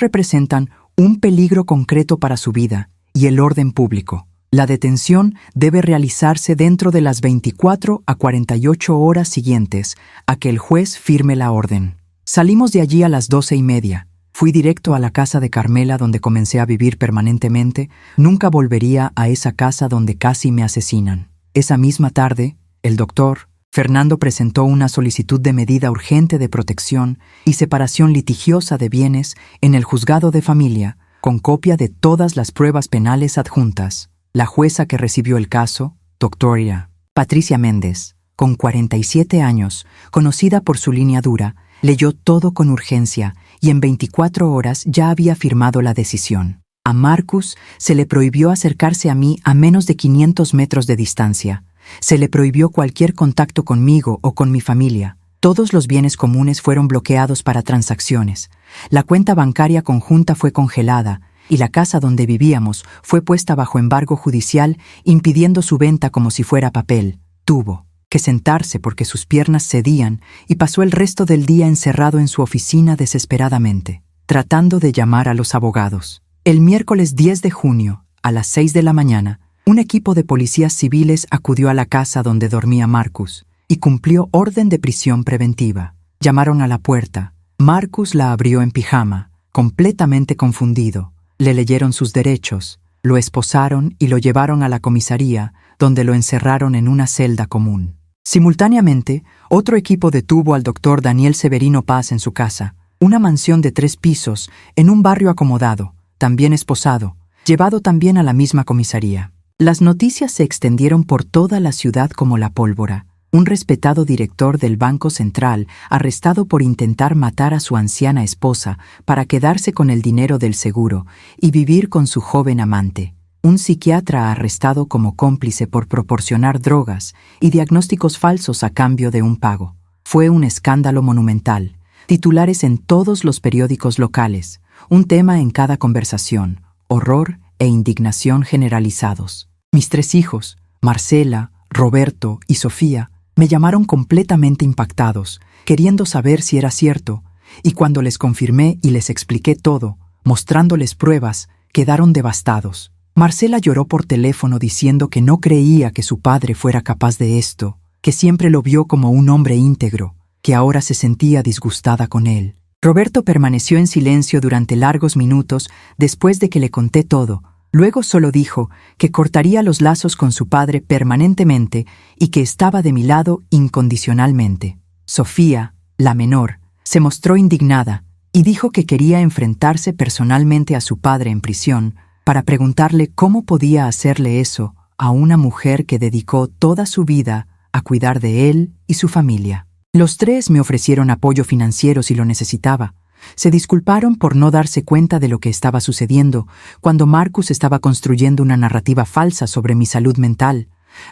representan un peligro concreto para su vida y el orden público. La detención debe realizarse dentro de las 24 a 48 horas siguientes a que el juez firme la orden». Salimos de allí a las 12:30. Fui directo a la casa de Carmela donde comencé a vivir permanentemente. Nunca volvería a esa casa donde casi me asesinan. Esa misma tarde, el doctor Fernando presentó una solicitud de medida urgente de protección y separación litigiosa de bienes en el juzgado de familia, con copia de todas las pruebas penales adjuntas. La jueza que recibió el caso, doctora Patricia Méndez, con 47 años, conocida por su línea dura, leyó todo con urgencia y en 24 horas ya había firmado la decisión. A Marcus se le prohibió acercarse a mí a menos de 500 metros de distancia. Se le prohibió cualquier contacto conmigo o con mi familia. Todos los bienes comunes fueron bloqueados para transacciones. La cuenta bancaria conjunta fue congelada y la casa donde vivíamos fue puesta bajo embargo judicial, impidiendo su venta como si fuera papel. Tuvo que sentarse porque sus piernas cedían y pasó el resto del día encerrado en su oficina desesperadamente, tratando de llamar a los abogados. El miércoles 10 de junio, a las 6 de la mañana, un equipo de policías civiles acudió a la casa donde dormía Marcus y cumplió orden de prisión preventiva. Llamaron a la puerta. Marcus la abrió en pijama, completamente confundido. Le leyeron sus derechos, lo esposaron y lo llevaron a la comisaría, donde lo encerraron en una celda común. Simultáneamente, otro equipo detuvo al doctor Daniel Severino Paz en su casa, una mansión de 3 pisos, en un barrio acomodado, también esposado, llevado también a la misma comisaría. Las noticias se extendieron por toda la ciudad como la pólvora. Un respetado director del Banco Central, arrestado por intentar matar a su anciana esposa para quedarse con el dinero del seguro y vivir con su joven amante. Un psiquiatra arrestado como cómplice por proporcionar drogas y diagnósticos falsos a cambio de un pago. Fue un escándalo monumental. Titulares en todos los periódicos locales. Un tema en cada conversación. Horror e indignación generalizados. Mis 3 hijos, Marcela, Roberto y Sofía, me llamaron completamente impactados, queriendo saber si era cierto, y cuando les confirmé y les expliqué todo, mostrándoles pruebas, quedaron devastados. Marcela lloró por teléfono diciendo que no creía que su padre fuera capaz de esto, que siempre lo vio como un hombre íntegro, que ahora se sentía disgustada con él. Roberto permaneció en silencio durante largos minutos después de que le conté todo. Luego solo dijo que cortaría los lazos con su padre permanentemente y que estaba de mi lado incondicionalmente. Sofía, la menor, se mostró indignada y dijo que quería enfrentarse personalmente a su padre en prisión para preguntarle cómo podía hacerle eso a una mujer que dedicó toda su vida a cuidar de él y su familia. Los 3 me ofrecieron apoyo financiero si lo necesitaba. Se disculparon por no darse cuenta de lo que estaba sucediendo cuando Marcus estaba construyendo una narrativa falsa sobre mi salud mental.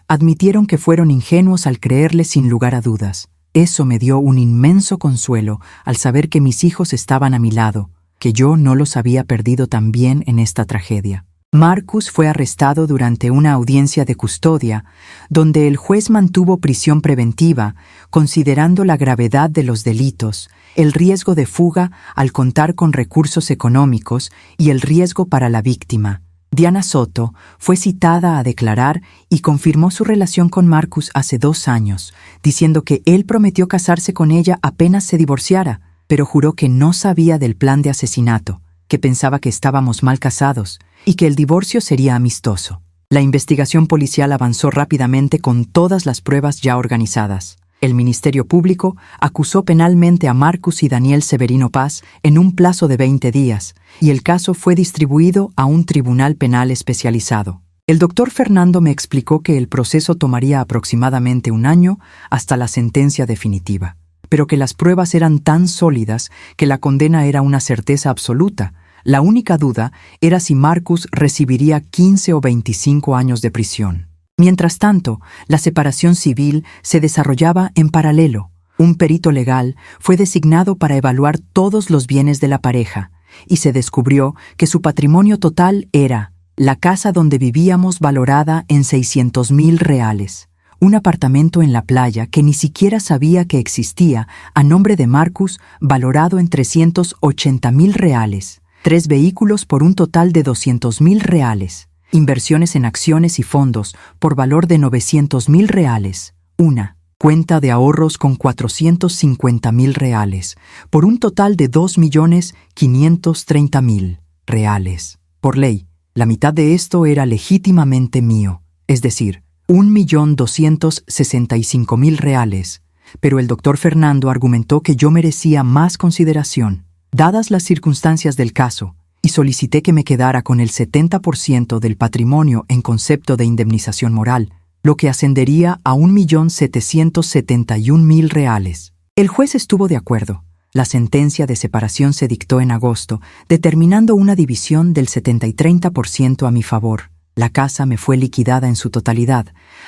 Admitieron que fueron ingenuos al creerle sin lugar a dudas. Eso me dio un inmenso consuelo al saber que mis hijos estaban a mi lado, que yo no los había perdido también en esta tragedia. Marcus fue arrestado durante una audiencia de custodia, donde el juez mantuvo prisión preventiva, considerando la gravedad de los delitos, el riesgo de fuga al contar con recursos económicos y el riesgo para la víctima. Diana Soto fue citada a declarar y confirmó su relación con Marcus hace 2 años, diciendo que él prometió casarse con ella apenas se divorciara, pero juró que no sabía del plan de asesinato, que pensaba que estábamos mal casados y que el divorcio sería amistoso. La investigación policial avanzó rápidamente con todas las pruebas ya organizadas. El Ministerio Público acusó penalmente a Marcus y Daniel Severino Paz en un plazo de 20 días, y el caso fue distribuido a un tribunal penal especializado. El doctor Fernando me explicó que el proceso tomaría aproximadamente 1 año hasta la sentencia definitiva, pero que las pruebas eran tan sólidas que la condena era una certeza absoluta. La única duda era si Marcus recibiría 15 o 25 años de prisión. Mientras tanto, la separación civil se desarrollaba en paralelo. Un perito legal fue designado para evaluar todos los bienes de la pareja, y se descubrió que su patrimonio total era la casa donde vivíamos valorada en 600,000 reales, un apartamento en la playa que ni siquiera sabía que existía a nombre de Marcus valorado en 380,000 reales, 3 vehículos por un total de 200,000 reales, inversiones en acciones y fondos por valor de 900,000 reales, una cuenta de ahorros con 450,000 reales, por un total de 2,530,000 reales. Por ley, la mitad de esto era legítimamente mío, es decir, 1,265,000 reales, pero el doctor Fernando argumentó que yo merecía más consideración, dadas las circunstancias del caso, y solicité que me quedara con el 70% del patrimonio en concepto de indemnización moral, lo que ascendería a 1,771,000 reales. El juez estuvo de acuerdo. La sentencia de separación se dictó en agosto, determinando una división del 70 y 30% a mi favor. La casa me fue liquidada en su totalidad,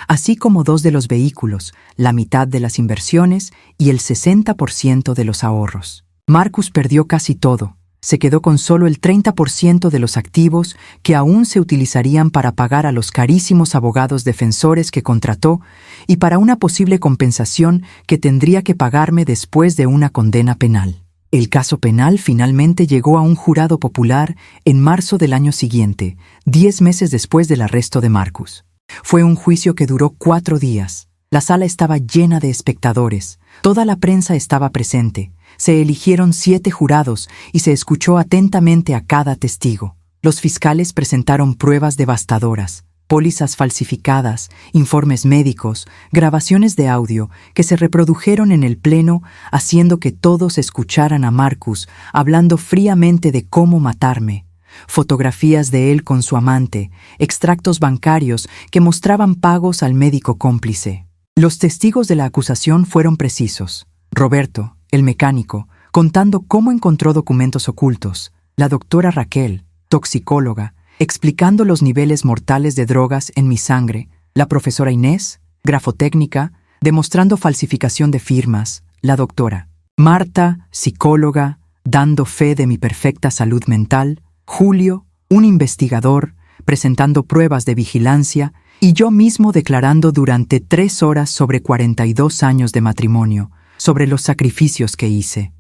así como 2 de los vehículos, la mitad de las inversiones y el 60% de los ahorros. Marcus perdió casi todo. Se quedó con solo el 30% de los activos que aún se utilizarían para pagar a los carísimos abogados defensores que contrató y para una posible compensación que tendría que pagarme después de una condena penal. El caso penal finalmente llegó a un jurado popular en marzo del año siguiente, 10 meses después del arresto de Marcus. Fue un juicio que duró 4 días. La sala estaba llena de espectadores. Toda la prensa estaba presente. Se eligieron 7 jurados y se escuchó atentamente a cada testigo. Los fiscales presentaron pruebas devastadoras, pólizas falsificadas, informes médicos, grabaciones de audio que se reprodujeron en el pleno, haciendo que todos escucharan a Marcus hablando fríamente de cómo matarme. Fotografías de él con su amante, extractos bancarios que mostraban pagos al médico cómplice. Los testigos de la acusación fueron precisos. Roberto, el mecánico, contando cómo encontró documentos ocultos. La doctora Raquel, toxicóloga, explicando los niveles mortales de drogas en mi sangre. La profesora Inés, grafotécnica, demostrando falsificación de firmas. La doctora Marta, psicóloga, dando fe de mi perfecta salud mental. Julio, un investigador, presentando pruebas de vigilancia, y yo mismo declarando durante 3 horas sobre 42 años de matrimonio, sobre los sacrificios que hice,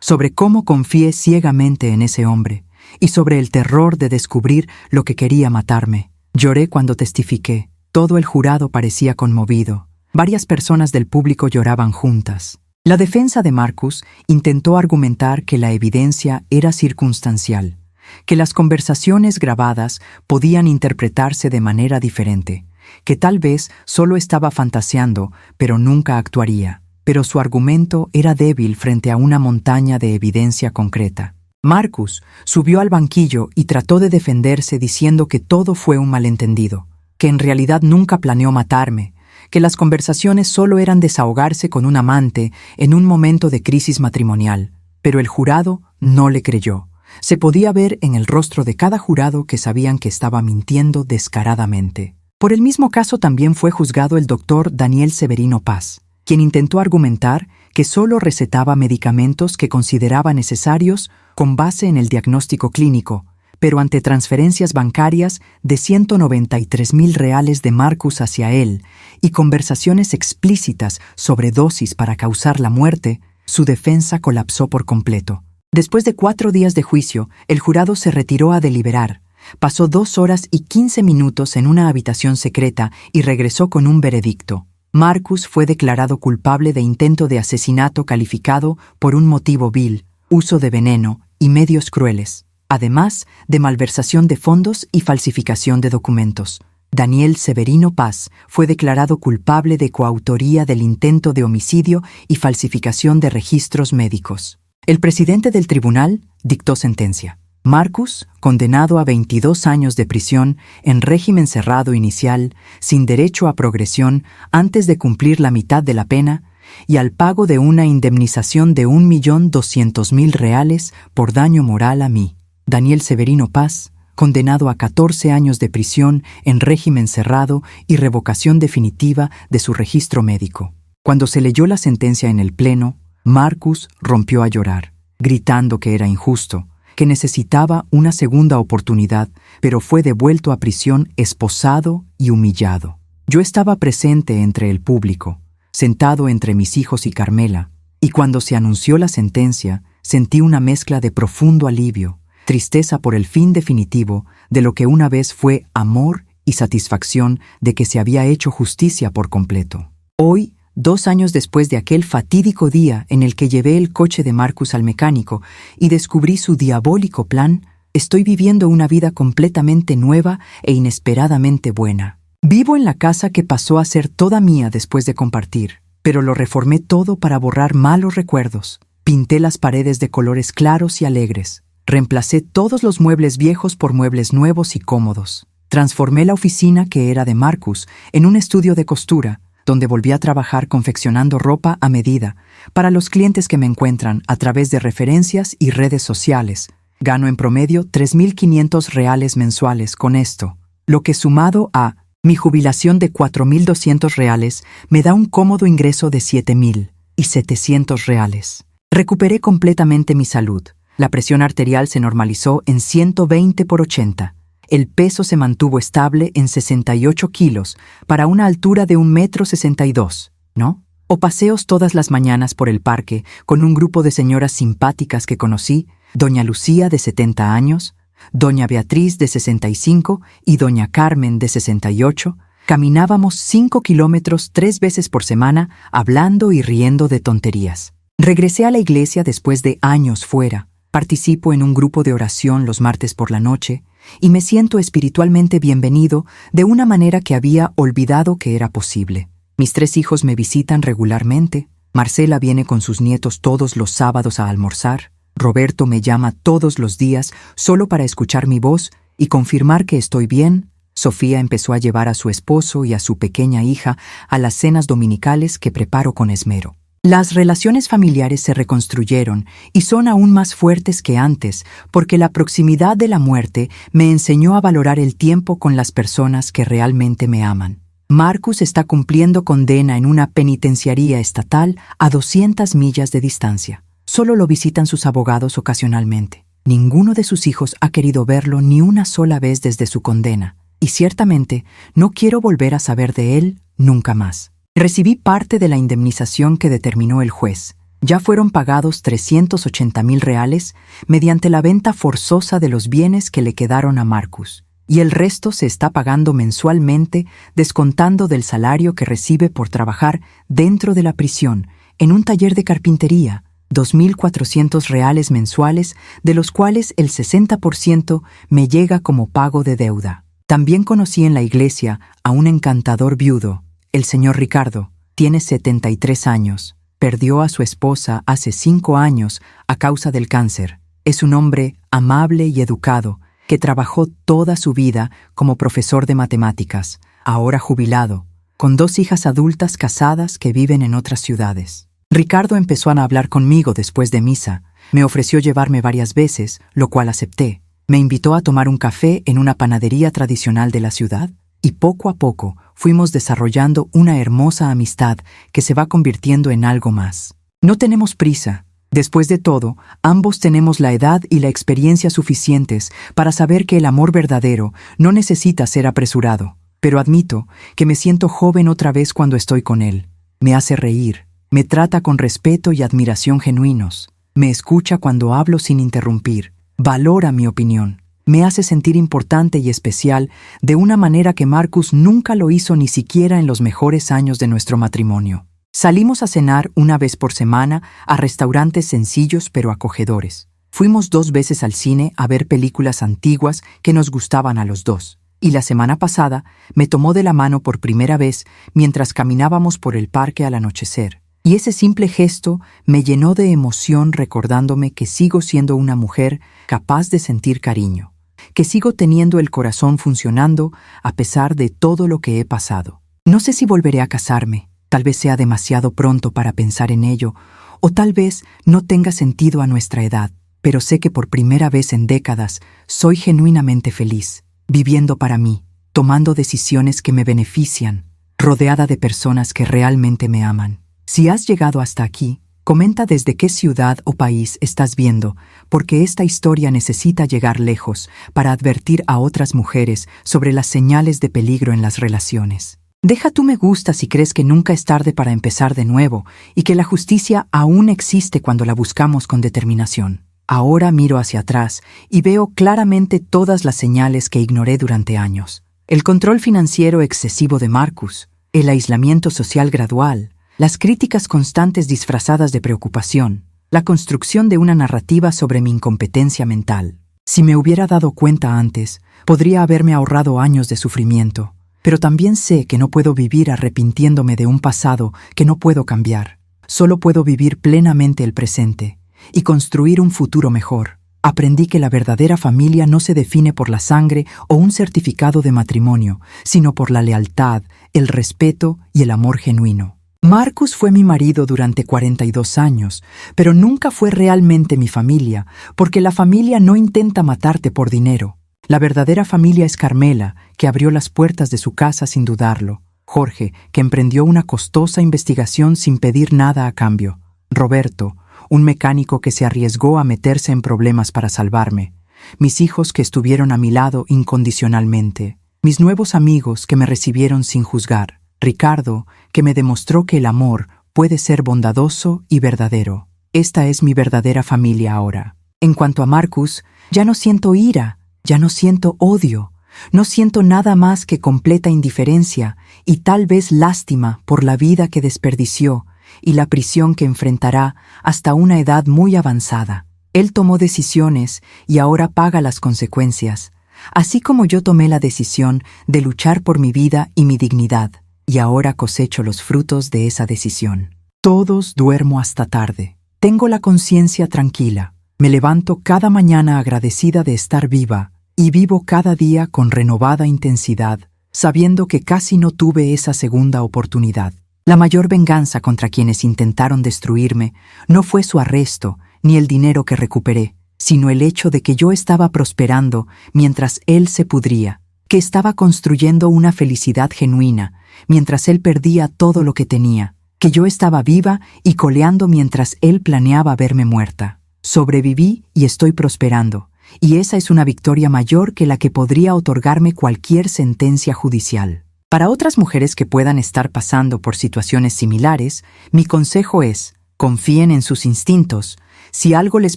sobre cómo confié ciegamente en ese hombre, y sobre el terror de descubrir lo que quería matarme. Lloré cuando testifiqué. Todo el jurado parecía conmovido. Varias personas del público lloraban juntas. La defensa de Marcus intentó argumentar que la evidencia era circunstancial, que las conversaciones grabadas podían interpretarse de manera diferente, que tal vez solo estaba fantaseando, pero nunca actuaría. Pero su argumento era débil frente a una montaña de evidencia concreta. Marcus subió al banquillo y trató de defenderse diciendo que todo fue un malentendido, que en realidad nunca planeó matarme, que las conversaciones solo eran desahogarse con un amante en un momento de crisis matrimonial. Pero el jurado no le creyó. Se podía ver en el rostro de cada jurado que sabían que estaba mintiendo descaradamente. Por el mismo caso también fue juzgado el doctor Daniel Severino Paz, quien intentó argumentar que solo recetaba medicamentos que consideraba necesarios con base en el diagnóstico clínico, pero ante transferencias bancarias de 193,000 reales de Marcus hacia él y conversaciones explícitas sobre dosis para causar la muerte, su defensa colapsó por completo. Después de 4 días de juicio, el jurado se retiró a deliberar. Pasó 2 horas y 15 minutos en una habitación secreta y regresó con un veredicto. Marcus fue declarado culpable de intento de asesinato calificado por un motivo vil, uso de veneno y medios crueles, además de malversación de fondos y falsificación de documentos. Daniel Severino Paz fue declarado culpable de coautoría del intento de homicidio y falsificación de registros médicos. El presidente del tribunal dictó sentencia. Marcus, condenado a 22 años de prisión en régimen cerrado inicial, sin derecho a progresión antes de cumplir la mitad de la pena, y al pago de una indemnización de 1.200.000 reales por daño moral a mí. Daniel Severino Paz, condenado a 14 años de prisión en régimen cerrado y revocación definitiva de su registro médico. Cuando se leyó la sentencia en el pleno, Marcus rompió a llorar, gritando que era injusto, que necesitaba una segunda oportunidad, pero fue devuelto a prisión esposado y humillado. Yo estaba presente entre el público, sentado entre mis hijos y Carmela, y cuando se anunció la sentencia, sentí una mezcla de profundo alivio, tristeza por el fin definitivo de lo que una vez fue amor y satisfacción de que se había hecho justicia por completo. Hoy, 2 años después de aquel fatídico día en el que llevé el coche de Marcus al mecánico y descubrí su diabólico plan, estoy viviendo una vida completamente nueva e inesperadamente buena. Vivo en la casa que pasó a ser toda mía después de compartir, pero lo reformé todo para borrar malos recuerdos. Pinté las paredes de colores claros y alegres. Reemplacé todos los muebles viejos por muebles nuevos y cómodos. Transformé la oficina que era de Marcus en un estudio de costura, donde volví a trabajar confeccionando ropa a medida para los clientes que me encuentran a través de referencias y redes sociales. Gano en promedio 3.500 reales mensuales con esto, lo que sumado a mi jubilación de 4.200 reales me da un cómodo ingreso de 7.700 reales. Recuperé completamente mi salud. La presión arterial se normalizó en 120/80. El peso se mantuvo estable en 68 kilos para una altura de 1,62 m, ¿no? O paseos todas las mañanas por el parque con un grupo de señoras simpáticas que conocí, doña Lucía de 70 años, doña Beatriz de 65 y doña Carmen de 68, caminábamos 5 kilómetros 3 veces por semana hablando y riendo de tonterías. Regresé a la iglesia después de años fuera, participo en un grupo de oración los martes por la noche y me siento espiritualmente bienvenido de una manera que había olvidado que era posible. Mis 3 hijos me visitan regularmente, Marcela viene con sus nietos todos los sábados a almorzar, Roberto me llama todos los días solo para escuchar mi voz y confirmar que estoy bien. Sofía empezó a llevar a su esposo y a su pequeña hija a las cenas dominicales que preparo con esmero. Las relaciones familiares se reconstruyeron y son aún más fuertes que antes porque la proximidad de la muerte me enseñó a valorar el tiempo con las personas que realmente me aman. Marcus está cumpliendo condena en una penitenciaría estatal a 200 millas de distancia. Solo lo visitan sus abogados ocasionalmente. Ninguno de sus hijos ha querido verlo ni una sola vez desde su condena. Y ciertamente no quiero volver a saber de él nunca más. Recibí parte de la indemnización que determinó el juez. Ya fueron pagados 380,000 reales mediante la venta forzosa de los bienes que le quedaron a Marcus. Y el resto se está pagando mensualmente descontando del salario que recibe por trabajar dentro de la prisión, en un taller de carpintería, 2,400 reales mensuales, de los cuales el 60% me llega como pago de deuda. También conocí en la iglesia a un encantador viudo, el señor Ricardo. Tiene 73 años. Perdió a su esposa hace 5 años a causa del cáncer. Es un hombre amable y educado que trabajó toda su vida como profesor de matemáticas, ahora jubilado, con 2 hijas adultas casadas que viven en otras ciudades. Ricardo empezó a hablar conmigo después de misa. Me ofreció llevarme varias veces, lo cual acepté. Me invitó a tomar un café en una panadería tradicional de la ciudad y poco a poco fuimos desarrollando una hermosa amistad que se va convirtiendo en algo más. No tenemos prisa. Después de todo, ambos tenemos la edad y la experiencia suficientes para saber que el amor verdadero no necesita ser apresurado. Pero admito que me siento joven otra vez cuando estoy con él. Me hace reír, me trata con respeto y admiración genuinos, me escucha cuando hablo sin interrumpir, valora mi opinión, me hace sentir importante y especial de una manera que Marcus nunca lo hizo ni siquiera en los mejores años de nuestro matrimonio. Salimos a cenar una vez por semana a restaurantes sencillos pero acogedores. Fuimos 2 veces al cine a ver películas antiguas que nos gustaban a los dos. Y la semana pasada me tomó de la mano por primera vez mientras caminábamos por el parque al anochecer. Y ese simple gesto me llenó de emoción recordándome que sigo siendo una mujer capaz de sentir cariño, que sigo teniendo el corazón funcionando a pesar de todo lo que he pasado. No sé si volveré a casarme, tal vez sea demasiado pronto para pensar en ello, o tal vez no tenga sentido a nuestra edad, pero sé que por primera vez en décadas soy genuinamente feliz, viviendo para mí, tomando decisiones que me benefician, rodeada de personas que realmente me aman. Si has llegado hasta aquí, comenta desde qué ciudad o país estás viendo, porque esta historia necesita llegar lejos para advertir a otras mujeres sobre las señales de peligro en las relaciones. Deja tu me gusta si crees que nunca es tarde para empezar de nuevo y que la justicia aún existe cuando la buscamos con determinación. Ahora miro hacia atrás y veo claramente todas las señales que ignoré durante años. El control financiero excesivo de Marcus, el aislamiento social gradual, las críticas constantes disfrazadas de preocupación, la construcción de una narrativa sobre mi incompetencia mental. Si me hubiera dado cuenta antes, podría haberme ahorrado años de sufrimiento, pero también sé que no puedo vivir arrepintiéndome de un pasado que no puedo cambiar. Solo puedo vivir plenamente el presente y construir un futuro mejor. Aprendí que la verdadera familia no se define por la sangre o un certificado de matrimonio, sino por la lealtad, el respeto y el amor genuino. Marcus fue mi marido durante 42 años, pero nunca fue realmente mi familia, porque la familia no intenta matarte por dinero. La verdadera familia es Carmela, que abrió las puertas de su casa sin dudarlo; Jorge, que emprendió una costosa investigación sin pedir nada a cambio; Roberto, un mecánico que se arriesgó a meterse en problemas para salvarme, mis hijos que estuvieron a mi lado incondicionalmente, mis nuevos amigos que me recibieron sin juzgar, Ricardo, que me demostró que el amor puede ser bondadoso y verdadero. Esta es mi verdadera familia ahora. En cuanto a Marcus, ya no siento ira, ya no siento odio, no siento nada más que completa indiferencia y tal vez lástima por la vida que desperdició y la prisión que enfrentará hasta una edad muy avanzada. Él tomó decisiones y ahora paga las consecuencias, así como yo tomé la decisión de luchar por mi vida y mi dignidad, y ahora cosecho los frutos de esa decisión. Todos duermo hasta tarde. Tengo la conciencia tranquila. Me levanto cada mañana agradecida de estar viva y vivo cada día con renovada intensidad, sabiendo que casi no tuve esa segunda oportunidad. La mayor venganza contra quienes intentaron destruirme no fue su arresto ni el dinero que recuperé, sino el hecho de que yo estaba prosperando mientras él se pudría, que estaba construyendo una felicidad genuina mientras él perdía todo lo que tenía, que yo estaba viva y coleando mientras él planeaba verme muerta. Sobreviví y estoy prosperando, y esa es una victoria mayor que la que podría otorgarme cualquier sentencia judicial. Para otras mujeres que puedan estar pasando por situaciones similares, mi consejo es: confíen en sus instintos. Si algo les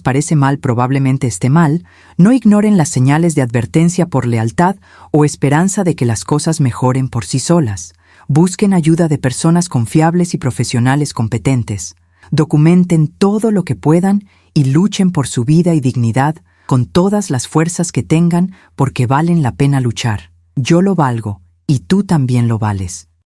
parece mal, probablemente esté mal, no ignoren las señales de advertencia por lealtad o esperanza de que las cosas mejoren por sí solas. Busquen ayuda de personas confiables y profesionales competentes. Documenten todo lo que puedan y luchen por su vida y dignidad con todas las fuerzas que tengan, porque valen la pena luchar. Yo lo valgo y tú también lo vales.